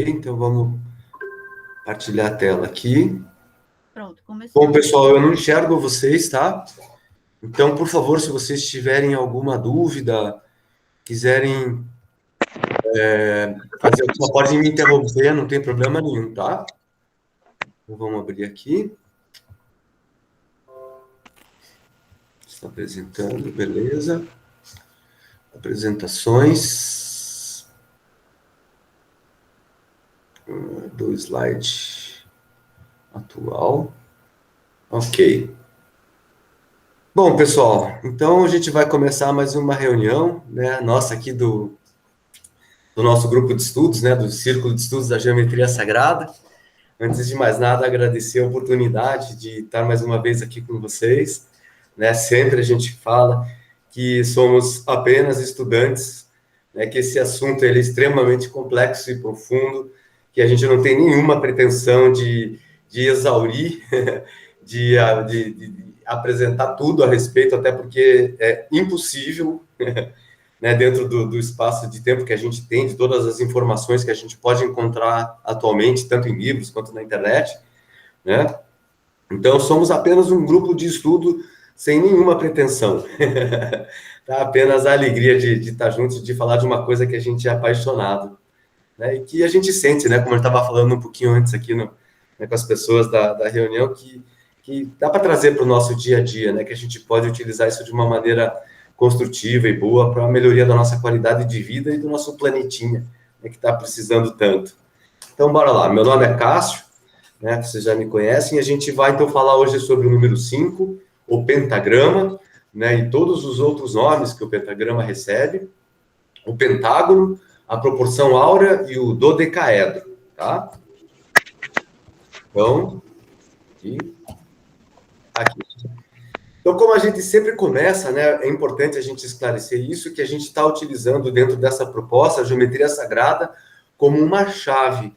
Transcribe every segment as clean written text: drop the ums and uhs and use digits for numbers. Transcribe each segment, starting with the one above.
então vamos partilhar a tela aqui. Pronto, começou. Bom, pessoal, eu não enxergo vocês, tá? Então, por favor, se vocês tiverem alguma dúvida, quiserem fazer, só podem me interromper, não tem problema nenhum, tá? Então, vamos abrir aqui. Está apresentando, beleza. Apresentações. Do slide atual. Ok. Bom, pessoal, então a gente vai começar mais uma reunião, né, nossa aqui do nosso grupo de estudos, né, do Círculo de Estudos da Geometria Sagrada. Antes de mais nada, agradecer a oportunidade de estar mais uma vez aqui com vocês, né, sempre a gente fala que somos apenas estudantes, né, que esse assunto ele é extremamente complexo e profundo, que a gente não tem nenhuma pretensão de exaurir, de apresentar tudo a respeito, até porque é impossível, né, dentro do espaço de tempo que a gente tem, de todas as informações que a gente pode encontrar atualmente, tanto em livros quanto na internet, né? Então, somos apenas um grupo de estudo sem nenhuma pretensão. Tá? Apenas a alegria de estar juntos, de falar de uma coisa que a gente é apaixonado, né? E que a gente sente, né, como eu estava falando um pouquinho antes aqui né, com as pessoas da reunião, que dá para trazer para o nosso dia a dia, né, que a gente pode utilizar isso de uma maneira construtiva e boa para a melhoria da nossa qualidade de vida e do nosso planetinha, né, que está precisando tanto. Então, bora lá. Meu nome é Cássio, né, vocês já me conhecem, e a gente vai, então, falar hoje sobre o número 5, o pentagrama, né, e todos os outros nomes que o pentagrama recebe, o pentágono, a proporção áurea e o dodecaedro, tá? Então, aqui. Então, como a gente sempre começa, né, é importante a gente esclarecer isso, que a gente está utilizando dentro dessa proposta, a geometria sagrada, como uma chave,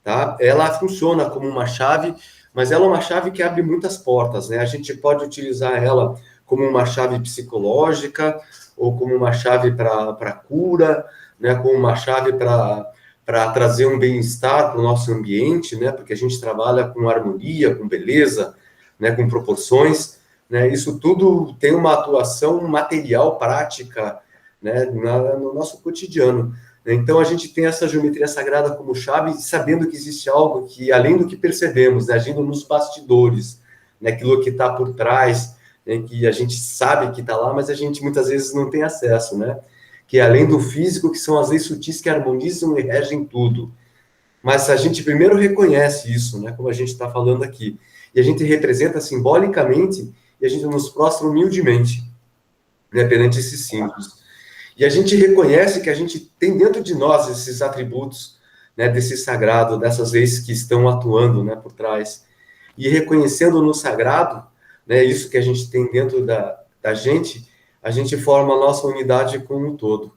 tá? Ela funciona como uma chave, mas ela é uma chave que abre muitas portas, né? A gente pode utilizar ela como uma chave psicológica, ou como uma chave para cura, né? Como uma chave para trazer um bem-estar para o nosso ambiente, né? Porque a gente trabalha com harmonia, com beleza, né? Com proporções, né? Isso tudo tem uma atuação material, prática, né? No nosso cotidiano. Então, a gente tem essa geometria sagrada como chave, sabendo que existe algo que, além do que percebemos, né, agindo nos bastidores, né, aquilo que está por trás, né, que a gente sabe que está lá, mas a gente muitas vezes não tem acesso, né? Que além do físico, que são as leis sutis que harmonizam e regem tudo. Mas a gente primeiro reconhece isso, né, como a gente está falando aqui. E a gente representa simbolicamente e a gente nos prostra humildemente, né, perante esses símbolos. E a gente reconhece que a gente tem dentro de nós esses atributos, né, desse sagrado, dessas leis que estão atuando, né, por trás. E reconhecendo no sagrado, né, isso que a gente tem dentro da gente, a gente forma a nossa unidade com o todo.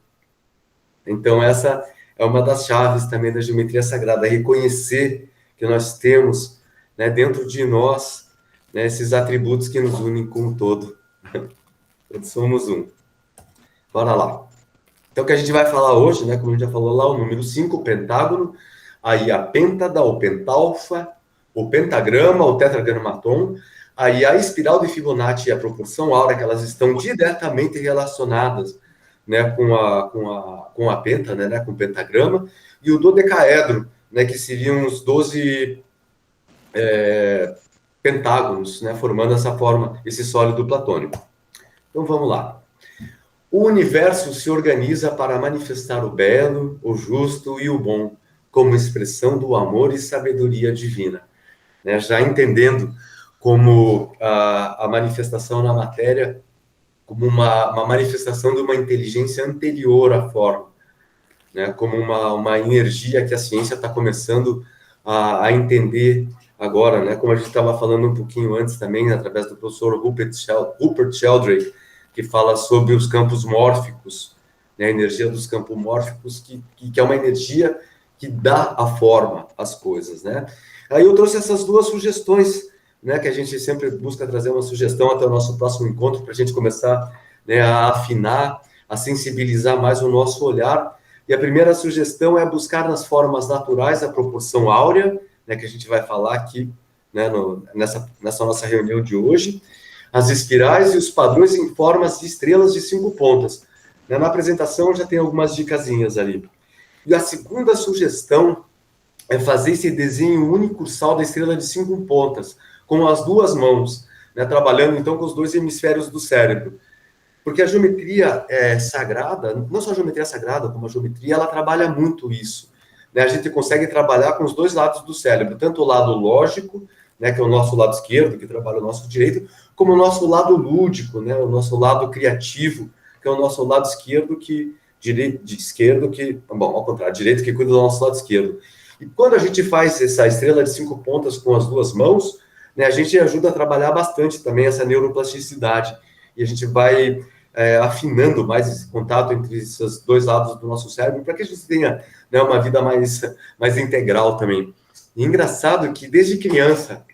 Então, essa é uma das chaves também da geometria sagrada, reconhecer que nós temos, né, dentro de nós, né, esses atributos que nos unem com o todo. Todos somos um. Bora lá. Então, o que a gente vai falar hoje, né, como a gente já falou lá, o número 5, o pentágono, aí a pêntada, o pentalfa, o pentagrama, o tetragramaton, aí a espiral de Fibonacci e a proporção áurea, que elas estão diretamente relacionadas, né, com a penta, né, com o pentagrama, e o dodecaedro, né, que seriam os 12 pentágonos, né, formando essa forma, esse sólido platônico. Então, vamos lá. O universo se organiza para manifestar o belo, o justo e o bom, como expressão do amor e sabedoria divina. Né? Já entendendo como a manifestação na matéria, como uma manifestação de uma inteligência anterior à forma, né? Como uma energia que a ciência está começando a entender agora, né? Como a gente estava falando um pouquinho antes também, através do professor Rupert Sheldrake, que fala sobre os campos mórficos, né, a energia dos campos mórficos, que é uma energia que dá a forma às coisas, né? Aí eu trouxe essas duas sugestões, né, que a gente sempre busca trazer uma sugestão até o nosso próximo encontro, para a gente começar, né, a afinar, a sensibilizar mais o nosso olhar E a primeira sugestão é buscar nas formas naturais a proporção áurea, né, que a gente vai falar aqui, né, nessa nossa reunião de hoje, as espirais e os padrões em formas de estrelas de 5 pontas. Né, na apresentação já tem algumas dicasinhas ali. E a segunda sugestão é fazer esse desenho unicursal da estrela de 5 pontas, com as duas mãos, né, trabalhando então com os dois hemisférios do cérebro. Porque a geometria sagrada, não só a geometria sagrada, como a geometria, ela trabalha muito isso. Né? A gente consegue trabalhar com os dois lados do cérebro, tanto o lado lógico, né, que é o nosso lado esquerdo, que trabalha o nosso direito, como o nosso lado lúdico, né, o nosso lado criativo, que é o nosso lado esquerdo, ao contrário, direito que cuida do nosso lado esquerdo. E quando a gente faz essa estrela de 5 pontas com as duas mãos, né, a gente ajuda a trabalhar bastante também essa neuroplasticidade. E a gente vai afinando mais esse contato entre esses dois lados do nosso cérebro, para que a gente tenha, né, uma vida mais integral também. E engraçado que desde criança,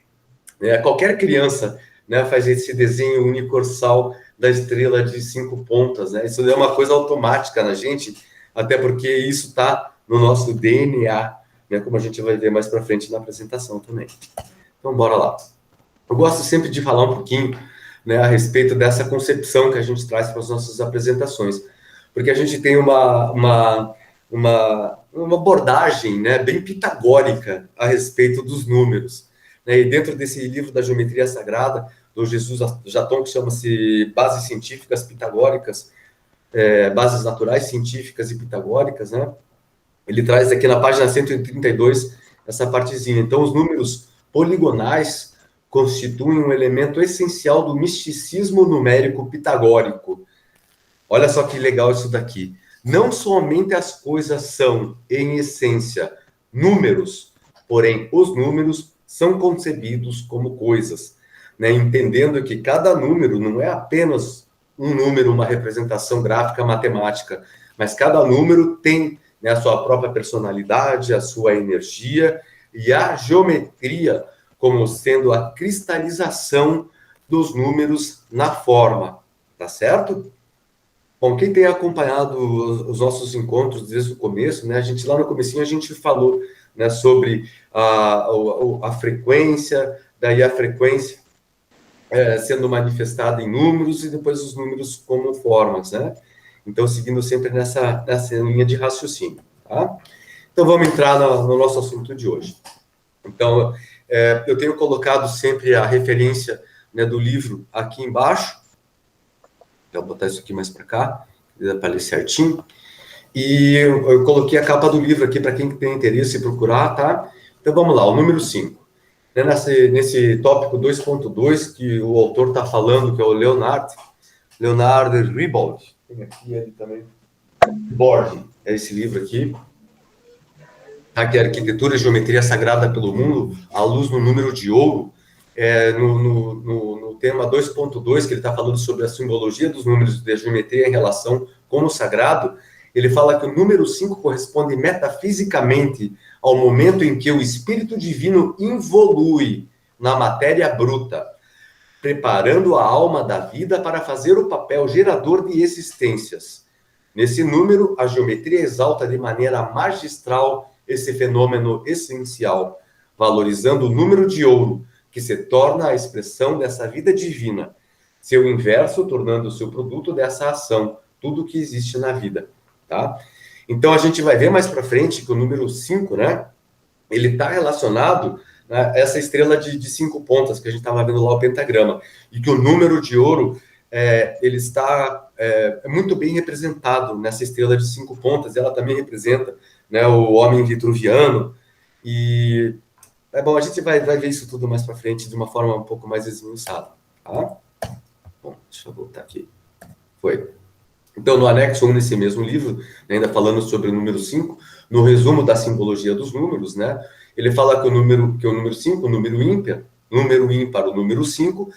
né, qualquer criança, né, faz esse desenho unicursal da estrela de 5 pontas. Né? Isso é uma coisa automática na gente, até porque isso está no nosso DNA, né, como a gente vai ver mais para frente na apresentação também. Então, bora lá. Eu gosto sempre de falar um pouquinho, né, a respeito dessa concepção que a gente traz para as nossas apresentações, porque a gente tem uma abordagem, né, bem pitagórica a respeito dos números. Né, e dentro desse livro da Geometria Sagrada, do Jesus Jaton, que chama-se Bases Científicas Pitagóricas, Bases Naturais Científicas e Pitagóricas, né, ele traz aqui na página 132 essa partezinha. Então, os números poligonais constituem um elemento essencial do misticismo numérico pitagórico. Olha só que legal isso daqui. Não somente as coisas são, em essência, números, porém, os números são concebidos como coisas, né? Entendendo que cada número não é apenas um número, uma representação gráfica matemática, mas cada número tem, né, a sua própria personalidade, a sua energia e a geometria como sendo a cristalização dos números na forma, tá certo? Bom, quem tem acompanhado os nossos encontros desde o começo, né, a gente lá no comecinho a gente falou, né, sobre a frequência, daí a frequência sendo manifestada em números e depois os números como formas, né? Então, seguindo sempre nessa linha de raciocínio, tá? Então, vamos entrar no nosso assunto de hoje. Então, eu tenho colocado sempre a referência, né, do livro aqui embaixo. Vou botar isso aqui mais para cá, para ler certinho. E eu coloquei a capa do livro aqui para quem tem interesse em procurar, tá? Então, vamos lá, o número 5. Né, nesse tópico 2.2, que o autor está falando, que é o Leonard Ribald. Tem aqui ele também. Borg, é esse livro aqui. Que é Arquitetura e Geometria Sagrada pelo Mundo, à luz no número de ouro, no tema 2.2, que ele está falando sobre a simbologia dos números da geometria em relação com o sagrado, ele fala que o número 5 corresponde metafisicamente ao momento em que o Espírito Divino involui na matéria bruta, preparando a alma da vida para fazer o papel gerador de existências. Nesse número, a geometria exalta de maneira magistral esse fenômeno essencial, valorizando o número de ouro, que se torna a expressão dessa vida divina, seu inverso tornando o seu produto dessa ação, tudo que existe na vida, tá? Então, a gente vai ver mais para frente que o número 5, né, ele está relacionado, né, a essa estrela de 5 pontas, que a gente estava vendo lá o pentagrama, e que o número de ouro, ele está muito bem representado nessa estrela de 5 pontas, ela também representa, né, o homem vitruviano, e bom, a gente vai ver isso tudo mais para frente de uma forma um pouco mais esmiuçada, tá? Bom, deixa eu voltar aqui. Foi. Então, no anexo 1, nesse mesmo livro, né, ainda falando sobre o número 5, no resumo da simbologia dos números, né, ele fala que o número 5, o número ímpar, o número 5,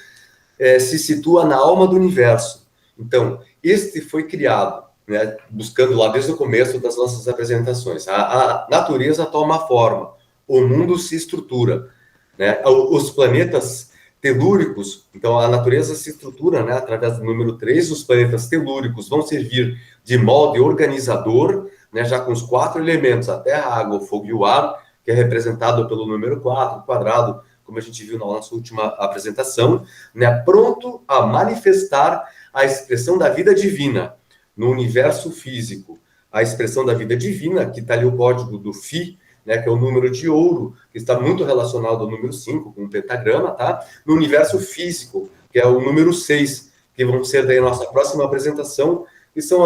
se situa na alma do universo. Então, este foi criado, né, buscando lá desde o começo das nossas apresentações. A natureza toma forma, o mundo se estrutura, né? Os planetas telúricos, então a natureza se estrutura, né, através do número 3, os planetas telúricos vão servir de molde organizador né, já com os 4 elementos, a terra, a água, o fogo e o ar, que é representado pelo número 4, quadrado, como a gente viu na nossa última apresentação, né, pronto a manifestar a expressão da vida divina no universo físico. A expressão da vida divina, que está ali o código do Fi, né, que é o número de ouro, que está muito relacionado ao número 5, com o pentagrama, tá? No universo físico, que é o número 6, que vão ser daí a nossa próxima apresentação, que são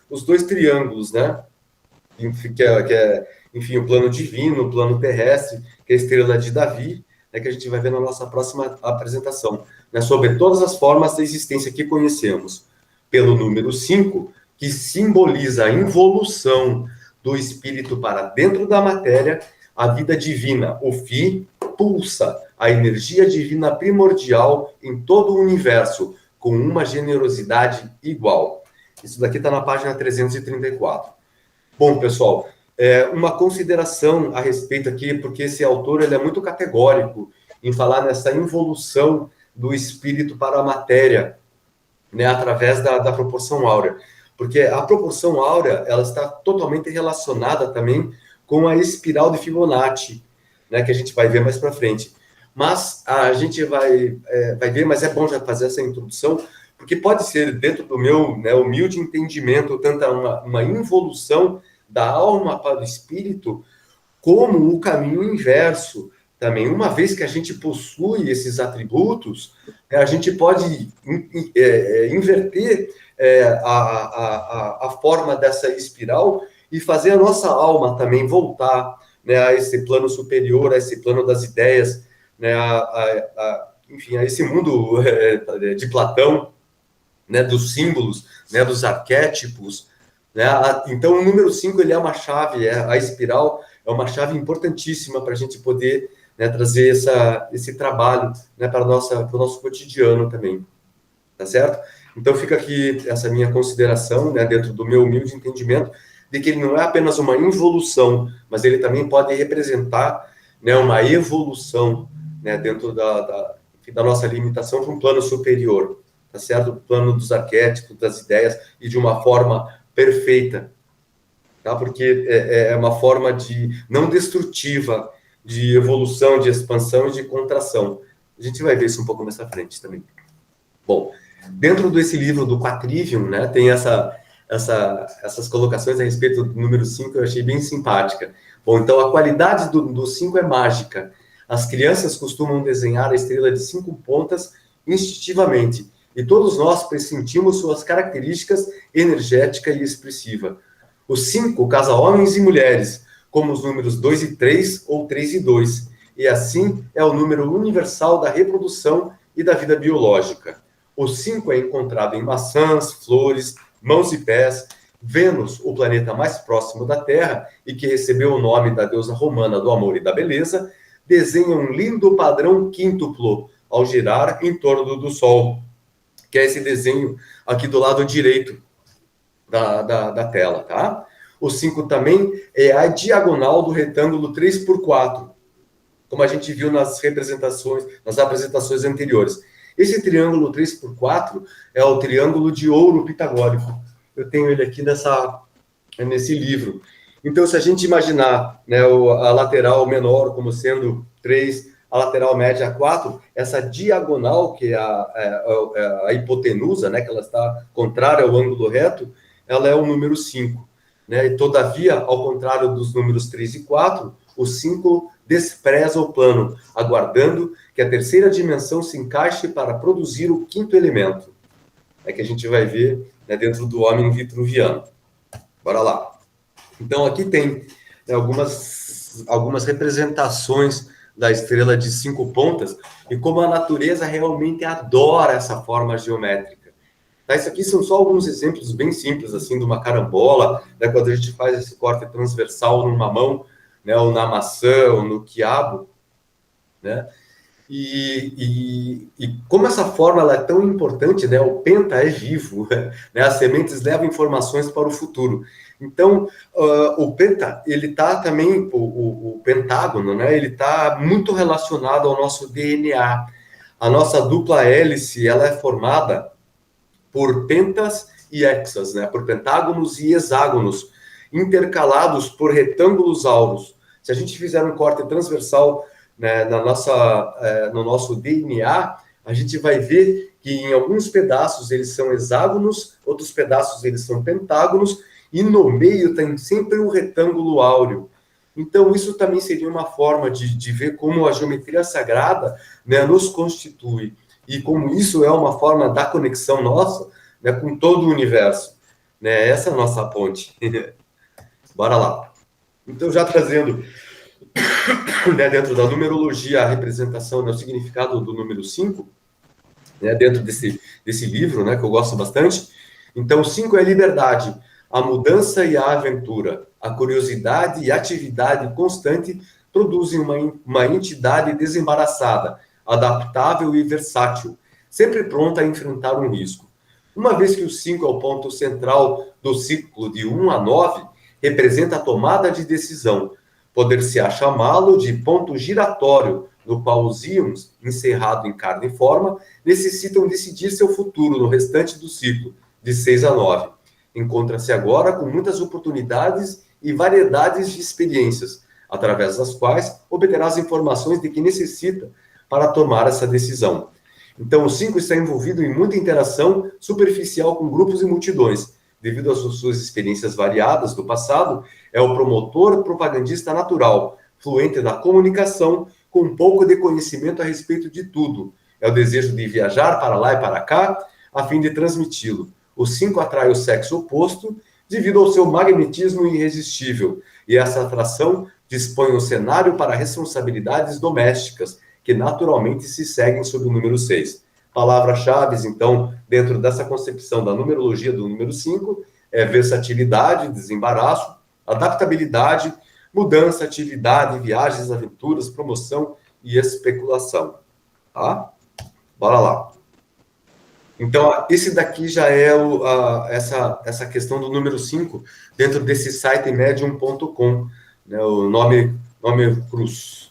os dois triângulos, né? Enfim, o plano divino, o plano terrestre, que é a estrela de Davi, né, que a gente vai ver na nossa próxima apresentação, né, sobre todas as formas da existência que conhecemos. Pelo número 5, que simboliza a involução do espírito para dentro da matéria, a vida divina, o Fi, pulsa a energia divina primordial em todo o universo, com uma generosidade igual. Isso daqui está na página 334. Bom, pessoal, uma consideração a respeito aqui, porque esse autor ele é muito categórico em falar nessa involução do espírito para a matéria, né, através da proporção áurea. Porque a proporção áurea ela está totalmente relacionada também com a espiral de Fibonacci, né, que a gente vai ver mais para frente. Mas a gente vai ver, mas é bom já fazer essa introdução, porque pode ser, dentro do meu, né, humilde entendimento, tanto uma involução da alma para o espírito, como o caminho inverso também. Uma vez que a gente possui esses atributos, a gente pode inverter a forma dessa espiral e fazer a nossa alma também voltar, né, a esse plano superior, a esse plano das ideias, né, enfim, a esse mundo de Platão, né, dos símbolos, né, dos arquétipos, né? Então, o número 5 ele é uma chave, a espiral é uma chave importantíssima para a gente poder, né, trazer esse trabalho, né, para o nosso cotidiano também, tá certo? Então, fica aqui essa minha consideração, né, dentro do meu humilde entendimento, de que ele não é apenas uma involução, mas ele também pode representar, né, uma evolução, né, dentro da nossa limitação para um plano superior, tá certo? O plano dos arquétipos, das ideias, e de uma forma perfeita, tá? Porque é uma forma não destrutiva de evolução, de expansão e de contração. A gente vai ver isso um pouco mais à frente também. Bom, dentro desse livro do Quatrivium, né, tem essas colocações a respeito do número 5, eu achei bem simpática. Bom, então a qualidade do 5 é mágica. As crianças costumam desenhar a estrela de 5 pontas instintivamente, e todos nós pressentimos suas características energética e expressiva. O 5 casa homens e mulheres, como os números 2 e 3 ou 3 e 2, e assim é o número universal da reprodução e da vida biológica. O 5 é encontrado em maçãs, flores, mãos e pés. Vênus, o planeta mais próximo da Terra e que recebeu o nome da deusa romana do amor e da beleza, desenha um lindo padrão quíntuplo ao girar em torno do Sol, que é esse desenho aqui do lado direito da tela, tá? O 5 também é a diagonal do retângulo 3x4, como a gente viu nas apresentações anteriores. Esse triângulo 3x4 é o triângulo de ouro pitagórico. Eu tenho ele aqui nesse livro. Então, se a gente imaginar, né, a lateral menor como sendo 3, a lateral média 4, essa diagonal, que é a hipotenusa, né, que ela está contrária ao ângulo reto, ela é o número 5. Né? E, todavia, ao contrário dos números 3 e 4, o 5 despreza o plano, aguardando que a terceira dimensão se encaixe para produzir o quinto elemento. É que a gente vai ver, né, dentro do homem vitruviano. Bora lá. Então, aqui tem, né, algumas representações da estrela de 5 pontas e como a natureza realmente adora essa forma geométrica. Tá? Isso aqui são só alguns exemplos bem simples, assim, de uma carambola, né, quando a gente faz esse corte transversal no mamão, né, ou na maçã, ou no quiabo, né? E como essa forma ela é tão importante, né? O penta é vivo, né? As sementes levam informações para o futuro. Então, o penta, ele está também, o pentágono, né? Ele está muito relacionado ao nosso DNA. A nossa dupla hélice, ela é formada por pentas e hexas, né? Por pentágonos e hexágonos. intercalados por retângulos áureos. Se a gente fizer um corte transversal, né, no nosso DNA, a gente vai ver que em alguns pedaços eles são hexágonos, outros pedaços eles são pentágonos, e no meio tem sempre um retângulo áureo. Então, isso também seria uma forma de ver como a geometria sagrada, né, nos constitui, e como isso é uma forma da conexão nossa, né, com todo o universo. Né? Essa é a nossa ponte. Bora lá. Então, já trazendo, né, dentro da numerologia a representação, né, o significado do número 5, né, dentro desse livro, né, que eu gosto bastante. Então, 5 é liberdade, a mudança e a aventura, a curiosidade e a atividade constante produzem uma entidade desembaraçada, adaptável e versátil, sempre pronta a enfrentar um risco. Uma vez que o 5 é o ponto central do ciclo de 1 a 9, representa a tomada de decisão, poder-se-á chamá-lo de ponto giratório, no qual os íons, encerrado em carne e forma, necessitam decidir seu futuro no restante do ciclo, de 6 a 9. Encontra-se agora com muitas oportunidades e variedades de experiências, através das quais obterá as informações de que necessita para tomar essa decisão. Então, o 5 está envolvido em muita interação superficial com grupos e multidões. Devido às suas experiências variadas do passado, é o promotor propagandista natural, fluente da comunicação, com um pouco de conhecimento a respeito de tudo. É o desejo de viajar para lá e para cá, a fim de transmiti-lo. O 5 atrai o sexo oposto devido ao seu magnetismo irresistível, e essa atração dispõe o cenário para responsabilidades domésticas, que naturalmente se seguem sob o número 6. Palavras-chave, então, dentro dessa concepção da numerologia do número 5, é versatilidade, desembaraço, adaptabilidade, mudança, atividade, viagens, aventuras, promoção e especulação. Tá? Bora lá. Então, esse daqui já é essa questão do número 5 dentro desse site medium.com, né, o nome cruz.nc.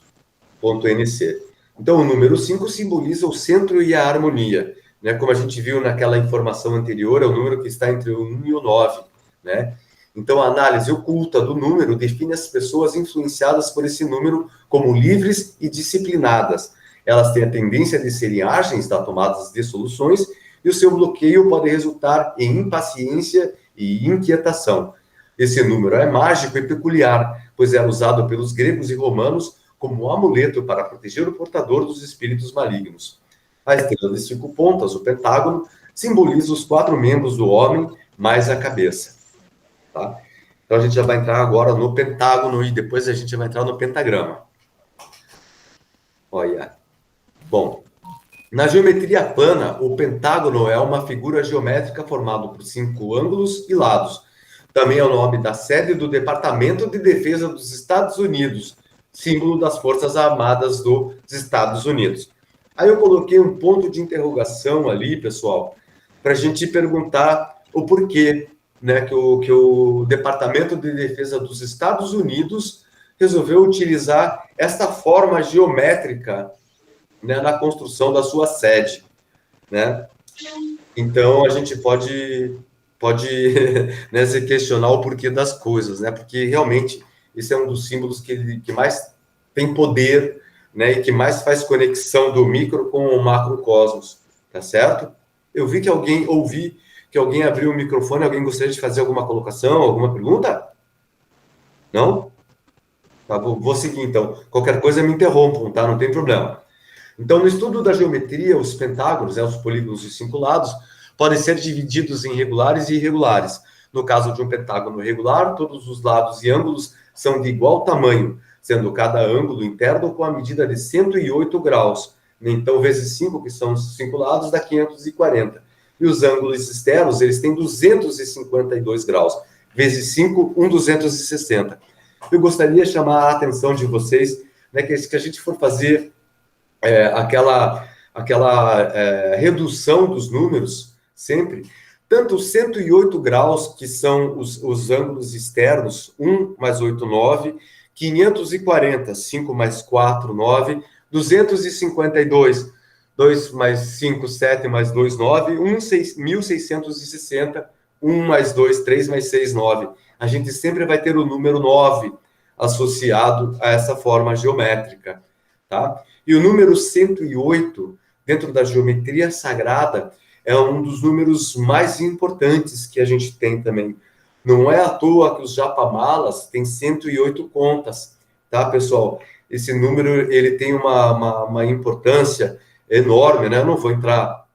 Então, o número 5 simboliza o centro e a harmonia, né? Como a gente viu naquela informação anterior, é o número que está entre o 1 e o 9, né? Então, a análise oculta do número define as pessoas influenciadas por esse número como livres e disciplinadas. Elas têm a tendência de serem ágeis da tomada de soluções e o seu bloqueio pode resultar em impaciência e inquietação. Esse número é mágico e peculiar, pois era usado pelos gregos e romanos como amuleto para proteger o portador dos espíritos malignos. A estrela de 5 pontas, o pentágono, simboliza os 4 membros do homem, mais a cabeça. Tá? Então a gente já vai entrar agora no pentágono e depois a gente vai entrar no pentagrama. Olha. Bom, na geometria plana, o pentágono é uma figura geométrica formada por 5 ângulos e lados. Também é o nome da sede do Departamento de Defesa dos Estados Unidos, símbolo das Forças Armadas dos Estados Unidos. Aí eu coloquei um ponto de interrogação ali, pessoal, para a gente perguntar o porquê, né, que o Departamento de Defesa dos Estados Unidos resolveu utilizar esta forma geométrica, né, na construção da sua sede, né? Então a gente pode né, se questionar o porquê das coisas, né? Porque realmente esse é um dos símbolos que mais tem poder, né, e que mais faz conexão do micro com o macrocosmos, tá certo? Eu vi que alguém abriu o microfone. Alguém gostaria de fazer alguma colocação, alguma pergunta? Não? Tá, vou seguir então. Qualquer coisa me interrompam, tá? Não tem problema. Então, no estudo da geometria, os pentágonos, os polígonos de 5 lados, podem ser divididos em regulares e irregulares. No caso de um pentágono regular, todos os lados e ângulos são de igual tamanho, sendo cada ângulo interno com a medida de 108 graus. Então, vezes 5, que são os 5 lados, dá 540. E os ângulos externos, eles têm 252 graus. Vezes 5, 260. Eu gostaria de chamar a atenção de vocês, né, que a gente for fazer aquela redução dos números, sempre, tanto os 108 graus, que são os ângulos externos, 1 mais 8, 9, 540, 5 mais 4, 9, 252, 2 mais 5, 7 mais 2, 9, 1, 1660, 1 mais 2, 3 mais 6, 9. a gente sempre vai ter o número 9 associado a essa forma geométrica, tá? E o número 108, dentro da geometria sagrada, é um dos números mais importantes que a gente tem também. Não é à toa que os japamalas têm 108 contas, tá, pessoal? Esse número, ele tem uma importância enorme, né? Eu não vou entrar,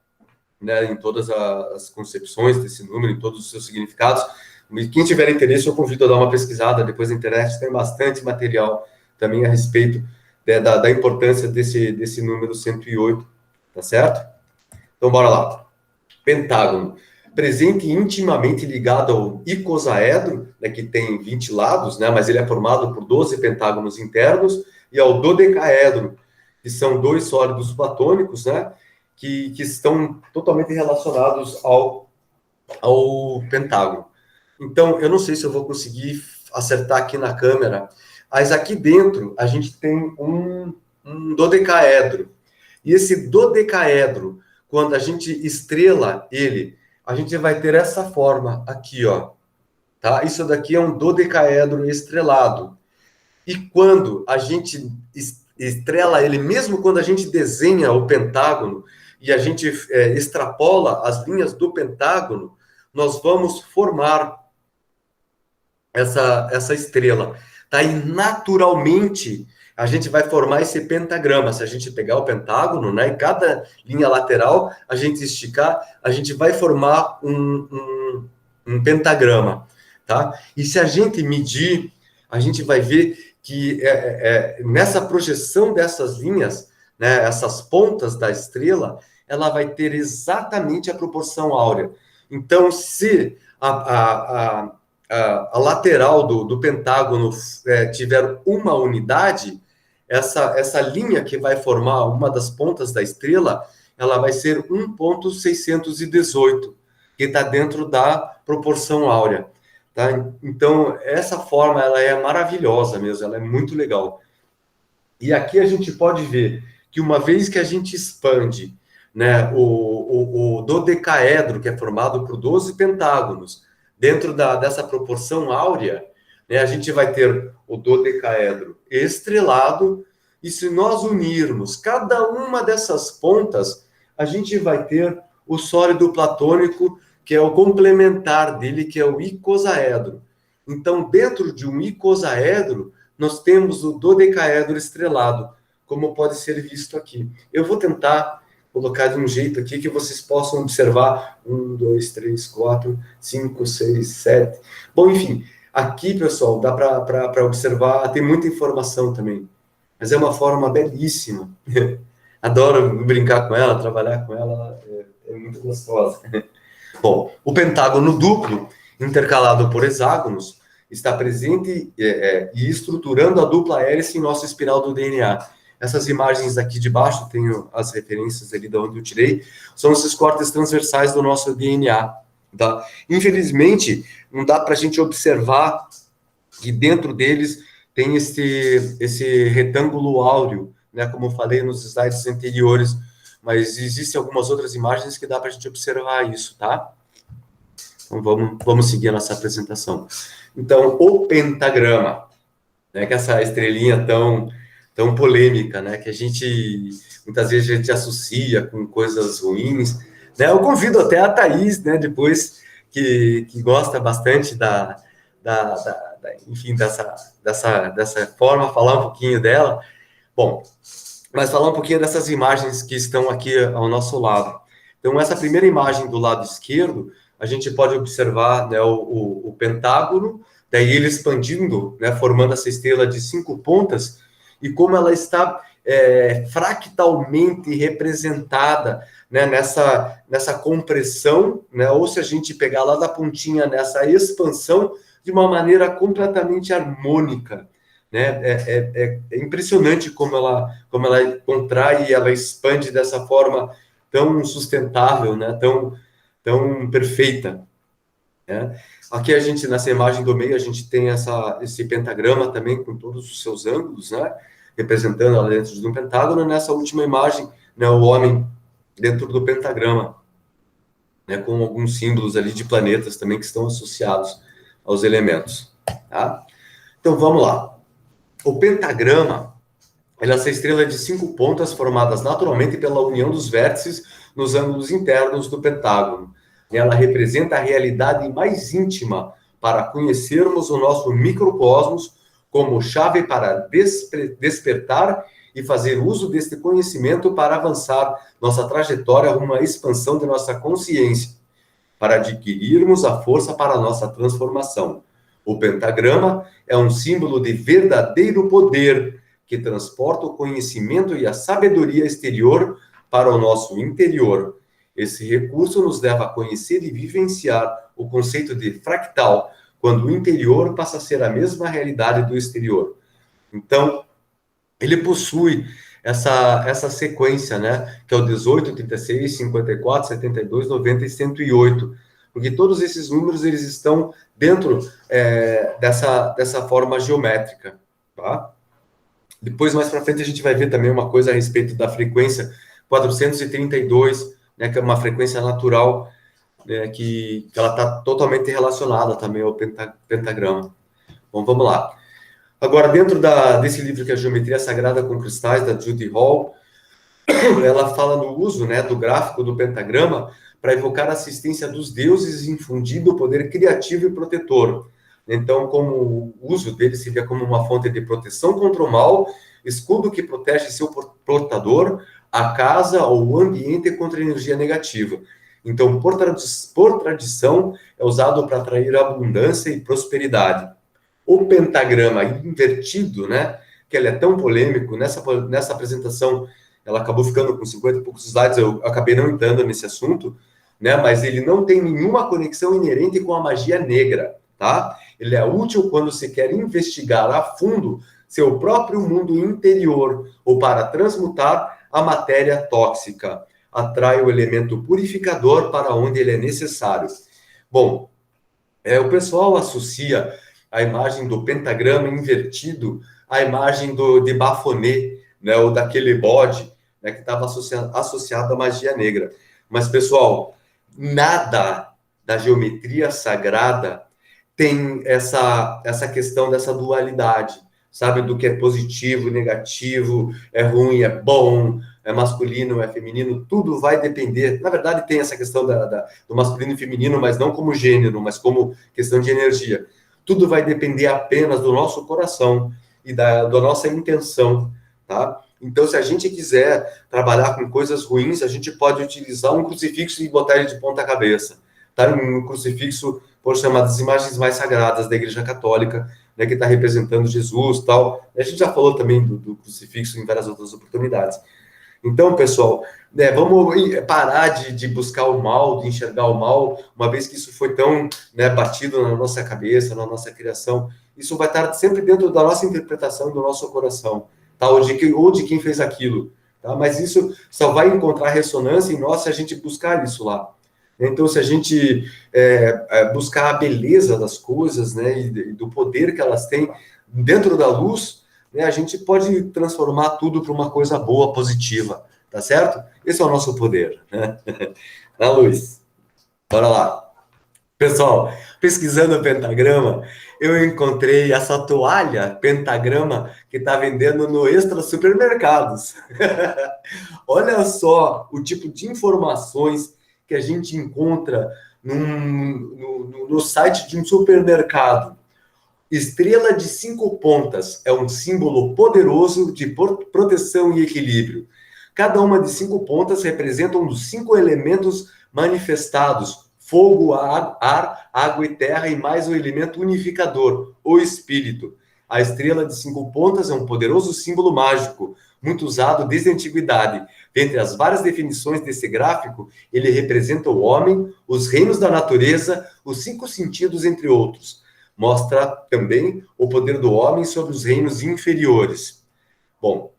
né, em todas as concepções desse número, em todos os seus significados. Quem tiver interesse, eu convido a dar uma pesquisada depois na internet, tem bastante material também a respeito, né, da importância desse número 108, tá certo? Então, bora lá. Pentágono. Presente intimamente ligado ao icosaedro, né, que tem 20 lados, né, mas ele é formado por 12 pentágonos internos, e ao dodecaedro, que são dois sólidos platônicos, né, que estão totalmente relacionados ao pentágono. Então, eu não sei se eu vou conseguir acertar aqui na câmera, mas aqui dentro a gente tem um dodecaedro. E esse dodecaedro, quando a gente estrela ele, a gente vai ter essa forma aqui, ó. Tá? Isso daqui é um dodecaedro estrelado. E quando a gente estrela ele, mesmo quando a gente desenha o pentágono e a gente extrapola as linhas do pentágono, nós vamos formar essa estrela. Tá? E naturalmente a gente vai formar esse pentagrama. Se a gente pegar o pentágono, né, e cada linha lateral a gente esticar, a gente vai formar um pentagrama. Tá? E se a gente medir, a gente vai ver que nessa projeção dessas linhas, né, essas pontas da estrela, ela vai ter exatamente a proporção áurea. Então, se a lateral do pentágono tiver uma unidade, essa linha que vai formar uma das pontas da estrela, ela vai ser 1,618, que está dentro da proporção áurea. Tá? Então, essa forma ela é maravilhosa mesmo, ela é muito legal. E aqui a gente pode ver que uma vez que a gente expande, né, o dodecaedro, que é formado por 12 pentágonos, dentro dessa proporção áurea, né, a gente vai ter o dodecaedro estrelado, e se nós unirmos cada uma dessas pontas, a gente vai ter o sólido platônico, que é o complementar dele, que é o icosaedro. Então, dentro de um icosaedro, nós temos o dodecaedro estrelado, como pode ser visto aqui. Eu vou tentar colocar de um jeito aqui que vocês possam observar. 1, 2, 3, 4, 5, 6, 7. Bom, enfim, aqui, pessoal, dá para observar, tem muita informação também. Mas é uma forma belíssima. Adoro brincar com ela, trabalhar com ela, é muito gostosa. Bom, o pentágono duplo, intercalado por hexágonos, está presente e estruturando a dupla hélice em nossa espiral do DNA. Essas imagens aqui de baixo, tenho as referências ali de onde eu tirei, são esses cortes transversais do nosso DNA. Tá? Infelizmente, não dá para a gente observar que dentro deles tem esse retângulo áureo, né, como eu falei nos slides anteriores, mas existem algumas outras imagens que dá para a gente observar isso, tá? Então, vamos seguir a nossa apresentação. Então, o pentagrama, né, que é essa estrelinha tão polêmica, né, que a gente, muitas vezes, a gente associa com coisas ruins, né? Eu convido até a Thaís, né, depois, que gosta bastante enfim, dessa forma, falar um pouquinho dela. Bom, mas falar um pouquinho dessas imagens que estão aqui ao nosso lado. Então, essa primeira imagem do lado esquerdo, a gente pode observar, né, o pentágono, daí ele expandindo, né, formando essa estrela de 5 pontas, e como ela está fractalmente representada, né, nessa compressão, né, ou se a gente pegar lá da pontinha nessa expansão, de uma maneira completamente harmônica. Né? É impressionante como ela contrai e ela expande dessa forma tão sustentável, né? tão perfeita. Né? Aqui a gente, nessa imagem do meio, a gente tem esse pentagrama também com todos os seus ângulos, né? Representando ela dentro de um pentágono. Nessa última imagem, né, o homem dentro do pentagrama, né, com alguns símbolos ali de planetas também que estão associados. aos elementos. Tá? Então, vamos lá. O pentagrama, ela é essa estrela de 5 pontas formadas naturalmente pela união dos vértices nos ângulos internos do pentágono. Ela representa a realidade mais íntima para conhecermos o nosso microcosmos como chave para despertar e fazer uso deste conhecimento para avançar nossa trajetória rumo à expansão de nossa consciência, para adquirirmos a força para a nossa transformação. O pentagrama é um símbolo de verdadeiro poder que transporta o conhecimento e a sabedoria exterior para o nosso interior. Esse recurso nos leva a conhecer e vivenciar o conceito de fractal, quando o interior passa a ser a mesma realidade do exterior. Então, ele possui essa sequência, né? Que é o 18, 36, 54, 72, 90 e 108. Porque todos esses números, eles estão dentro dessa forma geométrica, tá? Depois, mais para frente, a gente vai ver também uma coisa a respeito da frequência 432, né? Que é uma frequência natural, né, que ela está totalmente relacionada também ao pentagrama. Bom, vamos lá. Agora, dentro desse livro que é a Geometria Sagrada com Cristais, da Judy Hall, ela fala no uso, né, do gráfico do pentagrama para evocar a assistência dos deuses, infundindo o poder criativo e protetor. Então, como o uso dele seria como uma fonte de proteção contra o mal, escudo que protege seu portador, a casa ou o ambiente contra a energia negativa. Então, por tradição, é usado para atrair abundância e prosperidade. O pentagrama invertido, né, que ele é tão polêmico, nessa apresentação, ela acabou ficando com 50 e poucos slides, eu acabei não entrando nesse assunto, né, mas ele não tem nenhuma conexão inerente com a magia negra, tá? Ele é útil quando se quer investigar a fundo seu próprio mundo interior ou para transmutar a matéria tóxica. Atrai o elemento purificador para onde ele é necessário. Bom, o pessoal associa a imagem do pentagrama invertido à imagem de Baphomet, né, ou daquele bode, né, que estava associado à magia negra. Mas, pessoal, nada da geometria sagrada tem essa questão dessa dualidade, sabe? Do que é positivo, negativo, é ruim, é bom, é masculino, é feminino, tudo vai depender. Na verdade, tem essa questão do masculino e feminino, mas não como gênero, mas como questão de energia. Tudo vai depender apenas do nosso coração e da nossa intenção, tá? Então, se a gente quiser trabalhar com coisas ruins, a gente pode utilizar um crucifixo e botar ele de ponta cabeça, tá? Um crucifixo, por chamar das imagens mais sagradas da Igreja Católica, né, que está representando Jesus, tal. A gente já falou também do crucifixo em várias outras oportunidades. Então, pessoal, né, vamos parar de buscar o mal, de enxergar o mal, uma vez que isso foi tão, né, batido na nossa cabeça, na nossa criação. Isso vai estar sempre dentro da nossa interpretação, do nosso coração, tá? Ou de quem fez aquilo. Tá? Mas isso só vai encontrar ressonância em nós se a gente buscar isso lá. Então, se a gente buscar a beleza das coisas, né, e do poder que elas têm dentro da luz, né, a gente pode transformar tudo para uma coisa boa, positiva, tá certo? Esse é o nosso poder, né? Na luz. Bora lá. Pessoal, pesquisando o pentagrama, eu encontrei essa toalha pentagrama que está vendendo no Extra Supermercados. Olha só o tipo de informações que a gente encontra no site de um supermercado. Estrela de 5 pontas é um símbolo poderoso de proteção e equilíbrio. Cada uma de 5 pontas representa um dos 5 elementos manifestados: fogo, ar, água e terra, e mais o elemento unificador, o espírito. A estrela de 5 pontas é um poderoso símbolo mágico, muito usado desde a antiguidade. Dentre as várias definições desse gráfico, ele representa o homem, os reinos da natureza, os 5 sentidos, entre outros. Mostra também o poder do homem sobre os reinos inferiores. Bom,